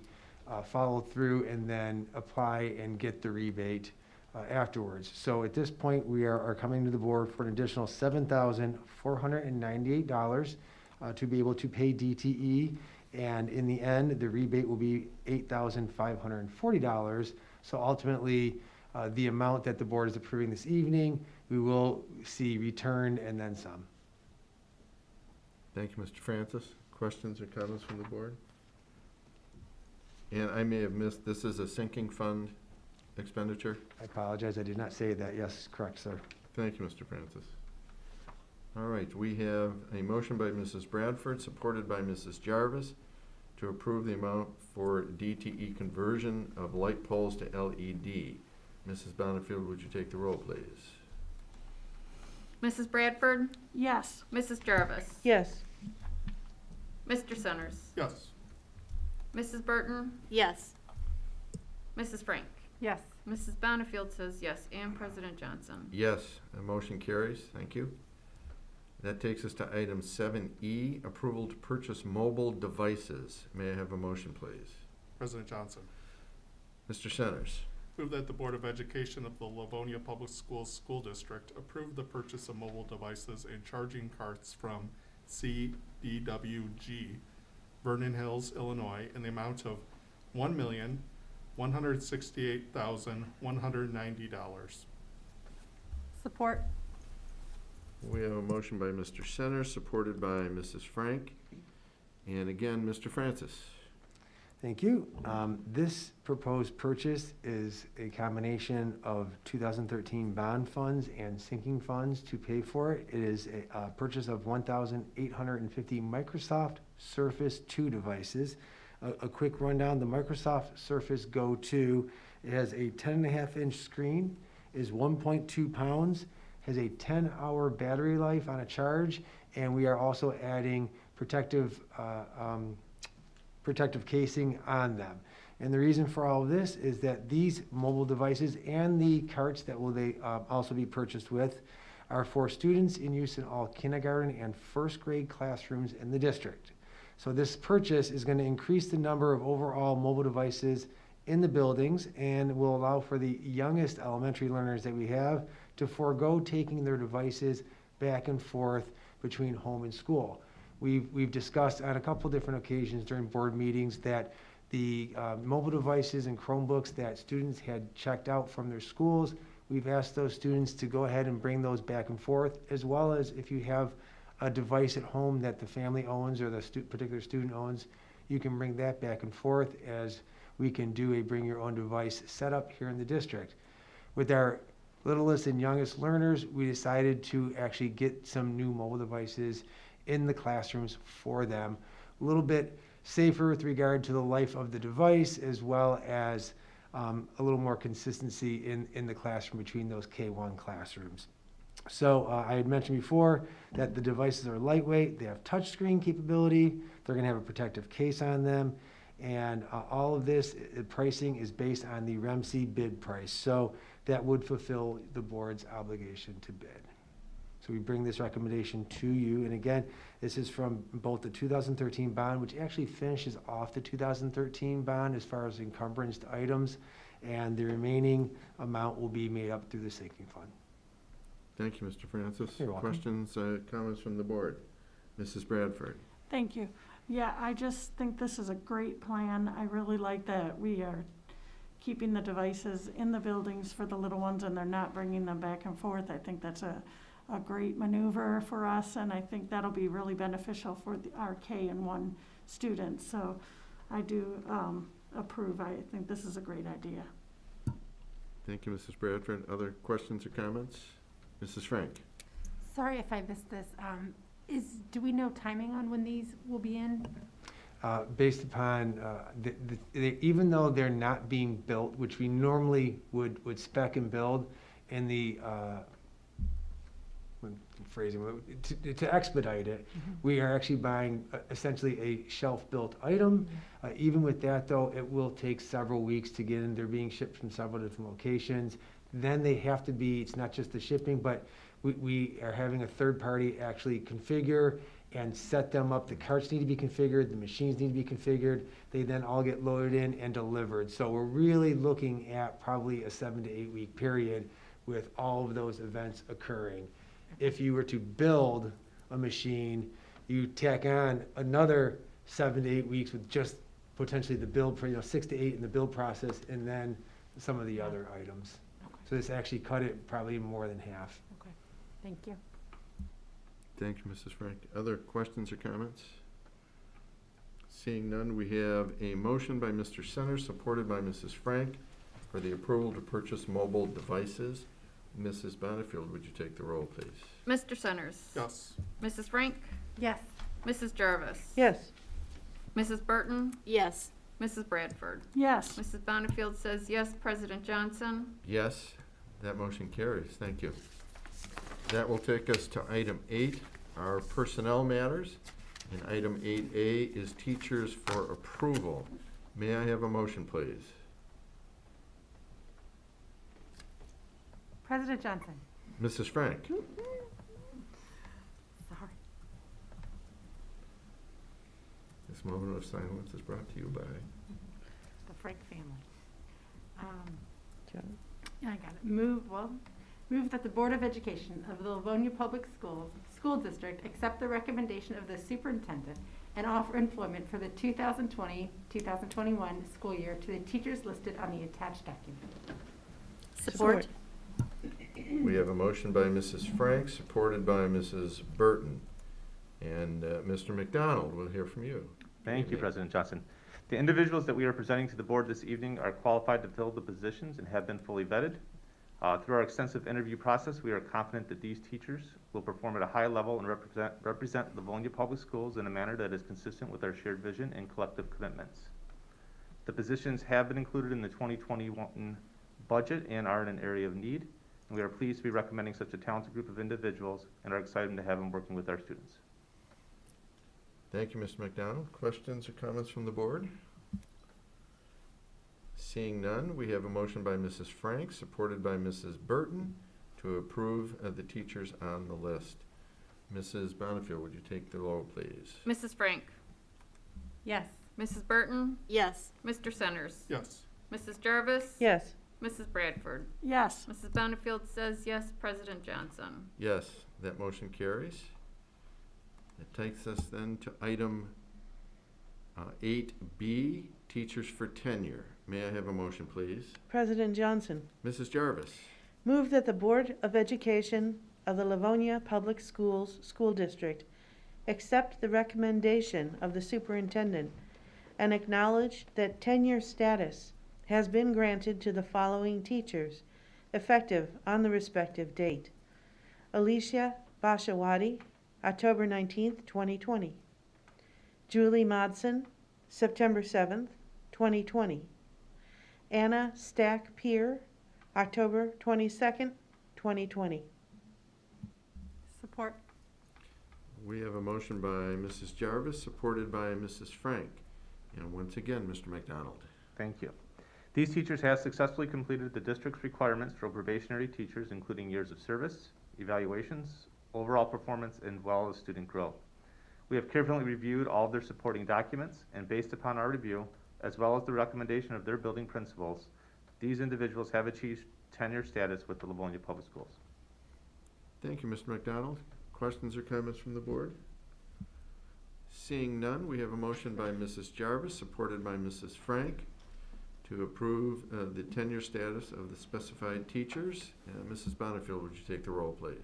follow through and then apply and get the rebate afterwards. So at this point, we are coming to the board for an additional $7,498 to be able to pay DTE. And in the end, the rebate will be $8,540. So ultimately, the amount that the board is approving this evening, we will see returned and then some. Thank you, Mr. Francis. Questions or comments from the board? And I may have missed, this is a sinking fund expenditure? I apologize, I did not say that. Yes, correct, sir. Thank you, Mr. Francis. All right, we have a motion by Mrs. Bradford, supported by Mrs. Jarvis, to approve the amount for DTE conversion of light poles to LED. Mrs. Bonnefield, would you take the roll, please? Mrs. Bradford? Yes. Mrs. Jarvis? Yes. Mr. Centers? Yes. Mrs. Burton? Yes. Mrs. Frank? Yes. Mrs. Bonnefield says yes. And President Johnson? Yes, the motion carries. Thank you. That takes us to item 7E, approval to purchase mobile devices. May I have a motion, please? President Johnson. Mr. Centers. Move that the Board of Education of the Livonia Public Schools School District approve the purchase of mobile devices and charging carts from CDWG, Vernon Hills, Illinois, in the amount of $1,168,190. Support. We have a motion by Mr. Centers, supported by Mrs. Frank. And again, Mr. Francis. Thank you. This proposed purchase is a combination of 2013 bond funds and sinking funds to pay for it. It is a purchase of 1,850 Microsoft Surface 2 devices. A quick rundown, the Microsoft Surface Go 2, it has a 10.5-inch screen, is 1.2 pounds, has a 10-hour battery life on a charge, and we are also adding protective casing on them. And the reason for all of this is that these mobile devices and the carts that will also be purchased with are for students in use in all kindergarten and first grade classrooms in the district. So this purchase is going to increase the number of overall mobile devices in the buildings and will allow for the youngest elementary learners that we have to forego taking their devices back and forth between home and school. We've discussed on a couple different occasions during board meetings that the mobile devices and Chromebooks that students had checked out from their schools, we've asked those students to go ahead and bring those back and forth, as well as if you have a device at home that the family owns or the particular student owns, you can bring that back and forth, as we can do a bring your own device setup here in the district. With our littlest and youngest learners, we decided to actually get some new mobile devices in the classrooms for them. A little bit safer with regard to the life of the device, as well as a little more consistency in the classroom between those K-1 classrooms. So I had mentioned before that the devices are lightweight, they have touchscreen capability, they're gonna have a protective case on them, and all of this pricing is based on the REMC bid price. So that would fulfill the board's obligation to bid. So we bring this recommendation to you, and again, this is from both the 2013 bond, which actually finishes off the 2013 bond as far as encumbrance items, and the remaining amount will be made up through the sinking fund. Thank you, Mr. Francis. You're welcome. Questions, comments from the board? Mrs. Bradford? Thank you. Yeah, I just think this is a great plan. I really like that we are keeping the devices in the buildings for the little ones and they're not bringing them back and forth. I think that's a great maneuver for us, and I think that'll be really beneficial for our K-1 students. So I do approve. I think this is a great idea. Thank you, Mrs. Bradford. Other questions or comments? Mrs. Frank? Sorry if I missed this. Do we know timing on when these will be in? Based upon, even though they're not being built, which we normally would spec and build in the, to expedite it, we are actually buying essentially a shelf-built item. Even with that, though, it will take several weeks to get in. They're being shipped from several different locations. Then they have to be, it's not just the shipping, but we are having a third party actually configure and set them up. The carts need to be configured, the machines need to be configured. They then all get loaded in and delivered. So we're really looking at probably a 7 to 8 week period with all of those events occurring. If you were to build a machine, you tack on another 7 to 8 weeks with just potentially the build, 6 to 8 in the build process, and then some of the other items. So this actually cut it probably more than half. Okay, thank you. Thank you, Mrs. Frank. Other questions or comments? Seeing none, we have a motion by Mr. Center, supported by Mrs. Frank, for the approval to purchase mobile devices. Mrs. Bonnefield, would you take the roll, please? Mr. Centers? Yes. Mrs. Frank? Yes. Mrs. Jarvis? Yes. Mrs. Burton? Yes. Mrs. Bradford? Yes. Mrs. Bonnefield says yes. President Johnson? Yes, that motion carries. Thank you. That will take us to item 8, our personnel matters. And item 8A is teachers for approval. May I have a motion, please? President Johnson. Mrs. Frank? Sorry. This moment of silence is brought to you by... The Frank family. Yeah, I got it. Move that the Board of Education of the Livonia Public Schools School District accept the recommendation of the superintendent and offer employment for the 2020-2021 school year to the teachers listed on the attached document. Support. We have a motion by Mrs. Frank, supported by Mrs. Burton. And Mr. McDonald, we'll hear from you. Thank you, President Johnson. The individuals that we are presenting to the board this evening are qualified to fill the positions and have been fully vetted. Through our extensive interview process, we are confident that these teachers will perform at a high level and represent Livonia Public Schools in a manner that is consistent with our shared vision and collective commitments. The positions have been included in the 2021 budget and are in an area of need, and we are pleased to be recommending such a talented group of individuals and are excited to have them working with our students. Thank you, Mr. McDonald. Questions or comments from the board? Seeing none, we have a motion by Mrs. Frank, supported by Mrs. Burton, to to approve the teachers on the list. Mrs. Bonnefield, would you take the roll, please? Mrs. Frank? Yes. Mrs. Burton? Yes. Mr. Centers? Yes. Mrs. Jarvis? Yes. Mrs. Bradford? Yes. Mrs. Bonnefield says yes. President Johnson? Yes, that motion carries. That takes us then to item 8B, teachers for tenure. May I have a motion, please? President Johnson, Mrs. Jarvis. move that the Board of Education of the Livonia Public Schools School District accept the recommendation of the superintendent and acknowledge that tenure status has been granted to the following teachers, effective on the respective date. Alicia Bashawati, October 19th, 2020. Julie Modson, September 7th, 2020. Anna Stack Peer, October 22nd, 2020. Support. We have a motion by Mrs. Jarvis, supported by Mrs. Frank. And once again, Mr. McDonald. Thank you. These teachers have successfully completed the district's requirements for probationary teachers, including years of service, evaluations, overall performance, and well as student growth. We have carefully reviewed all of their supporting documents, and based upon our review, as well as the recommendation of their building principals, these individuals have achieved tenure status with the Livonia Public Schools. Thank you, Mr. McDonald. Questions or comments from the board? Seeing none, we have a motion by Mrs. Jarvis, supported by Mrs. Frank, to approve the tenure status of the specified teachers. Mrs. Bonnefield, would you take the roll, please?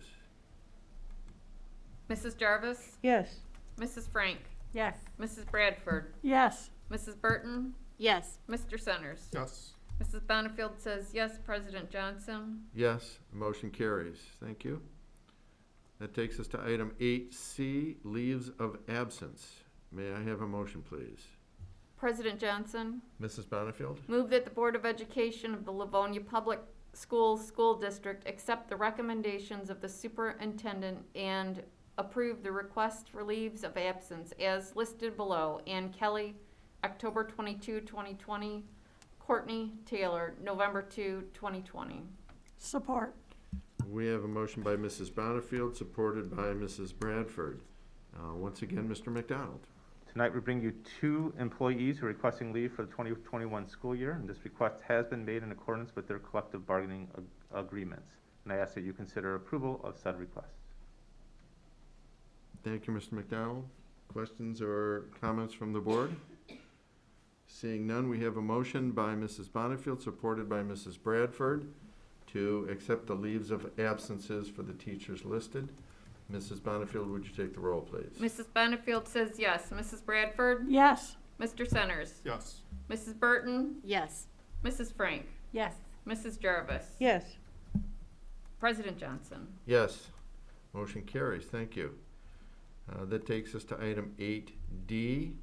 Mrs. Jarvis? Yes. Mrs. Frank? Yes. Mrs. Bradford? Yes. Mrs. Burton? Yes. Mr. Centers? Yes. Mrs. Bonnefield says yes. President Johnson? Yes, motion carries. Thank you. That takes us to item 8C, leaves of absence. May I have a motion, please? President Johnson? Mrs. Bonnefield? Move that the Board of Education of the Livonia Public Schools School District accept the recommendations of the superintendent and approve the request for leaves of absence as listed below. Ann Kelly, October 22, 2020. Courtney Taylor, November 2, 2020. Support. We have a motion by Mrs. Bonnefield, supported by Mrs. Bradford. Once again, Mr. McDonald. Tonight, we bring you 2 employees who are requesting leave for the 2021 school year, and this request has been made in accordance with their collective bargaining agreements. And I ask that you consider approval of said requests. Thank you, Mr. McDonald. Questions or comments from the board? Seeing none, we have a motion by Mrs. Bonnefield, supported by Mrs. Bradford, to accept the leaves of absences for the teachers listed. Mrs. Bonnefield, would you take the roll, please? Mrs. Bonnefield says yes. Mrs. Bradford? Yes. Mr. Centers? Yes. Mrs. Burton? Yes. Mrs. Frank? Yes. Mrs. Jarvis? Yes. President Johnson? Yes. Motion carries. Thank you. That takes us to item 8D,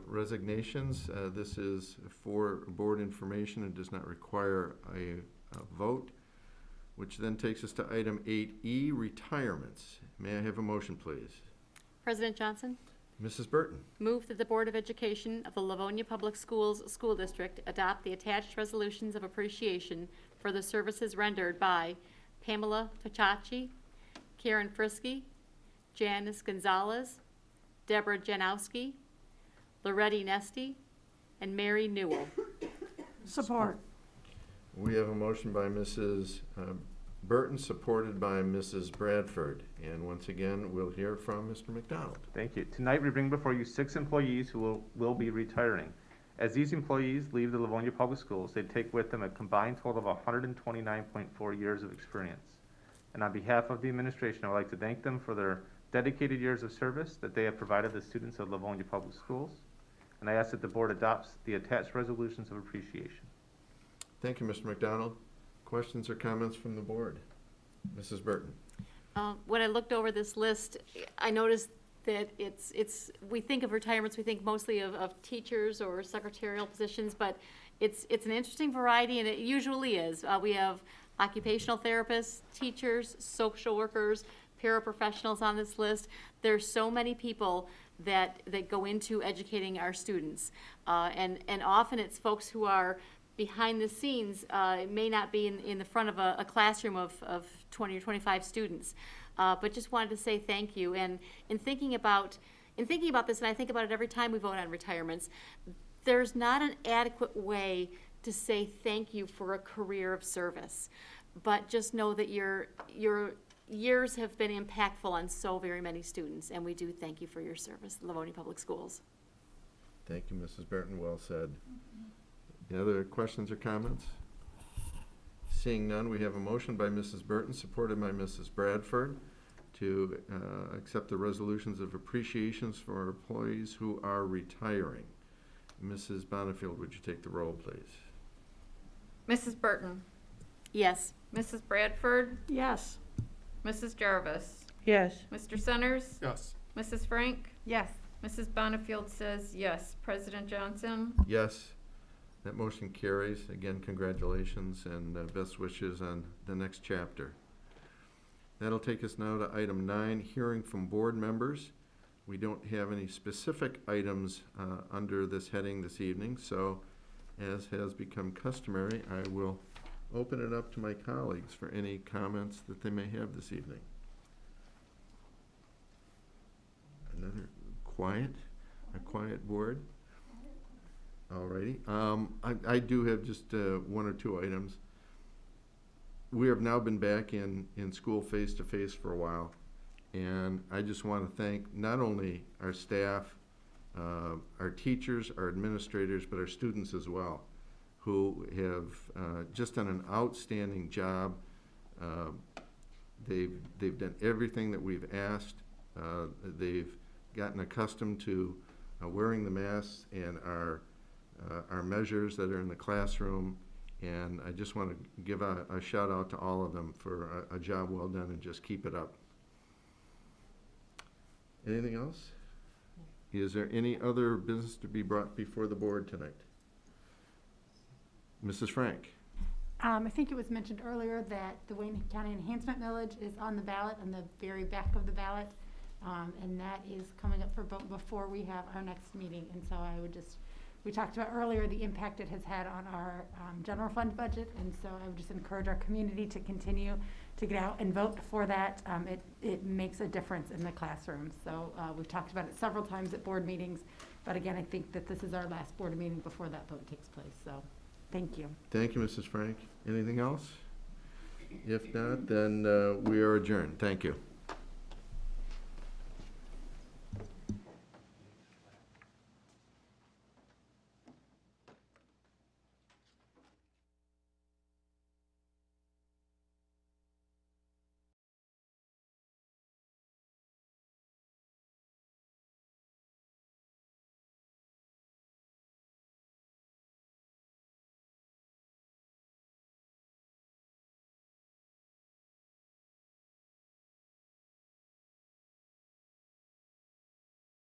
resignations. This is for board information and does not require a vote, which then takes us to item 8E, retirements. May I have a motion, please? President Johnson? Mrs. Burton. Move that the Board of Education of the Livonia Public Schools School District adopt the attached resolutions of appreciation for the services rendered by Pamela Tochachi, Karen Frisky, Janice Gonzalez, Deborah Janowski, Loretti Nesty, and Mary Newell. Support. We have a motion by Mrs. Burton, supported by Mrs. Bradford. And once again, we'll hear from Mr. McDonald. Thank you. Tonight, we bring before you 6 employees who will be retiring. As these employees leave the Livonia Public Schools, they take with them a combined total of 129.4 years of experience. And on behalf of the administration, I would like to thank them for their dedicated years of service that they have provided the students of Livonia Public Schools. And I ask that the board adopts the attached resolutions of appreciation. Thank you, Mr. McDonald. Questions or comments from the board? Mrs. Burton. When I looked over this list, I noticed that we think of retirements, we think mostly of teachers or secretarial positions, but it's an interesting variety, and it usually is. We have occupational therapists, teachers, social workers, paraprofessionals on this list. There's so many people that go into educating our students. And often it's folks who are behind the scenes, it may not be in the front of a classroom of 20 or 25 students. But just wanted to say thank you. And in thinking about this, and I think about it every time we vote on retirements, there's not an adequate way to say thank you for a career of service. But just know that your years have been impactful on so very many students, and we do thank you for your service, Livonia Public Schools. Thank you, Mrs. Burton, well said. Any other questions or comments? Seeing none, we have a motion by Mrs. Burton, supported by Mrs. Bradford, to accept the resolutions of appreciations for our employees who are retiring. Mrs. Bonifield, would you take the roll, please? Mrs. Burton, Yes. Mrs. Bradford, Yes. Mrs. Jarvis, Yes. Mr. Centers, Yes. Mrs. Frank, Yes. Mrs. Bonifield says yes. President Johnson? Yes, that motion carries. Again, congratulations and best wishes on the next chapter. That'll take us now to item 9, hearing from board members. We don't have any specific items under this heading this evening, so as has become customary, I will open it up to my colleagues for any comments that they may have this evening. Another a quiet board. Alrighty. I do have just 1 or 2 items. We have now been back in school face-to-face for a while, and I just want to thank not only our staff, our teachers, our administrators, but our students as well, who have just done an outstanding job. They've done everything that we've asked. They've gotten accustomed to wearing the masks and our measures that are in the classroom, and I just want to give a shout out to all of them for a job well done, and just keep it up. Anything else? Is there any other business to be brought before the board tonight? Mrs. Frank? I think it was mentioned earlier that the Wayne County Enhancement Millage is on the ballot, on the very back of the ballot. And that is coming up for vote before we have our next meeting. And so we talked about earlier the impact it has had on our general fund budget. And so I would just encourage our community to continue to get out and vote for that. It makes a difference in the classroom. So we've talked about it several times at board meetings. But again, I think that this is our last board meeting before that vote takes place. So thank you. Thank you, Mrs. Frank. Anything else? If not, then we are adjourned. Thank you.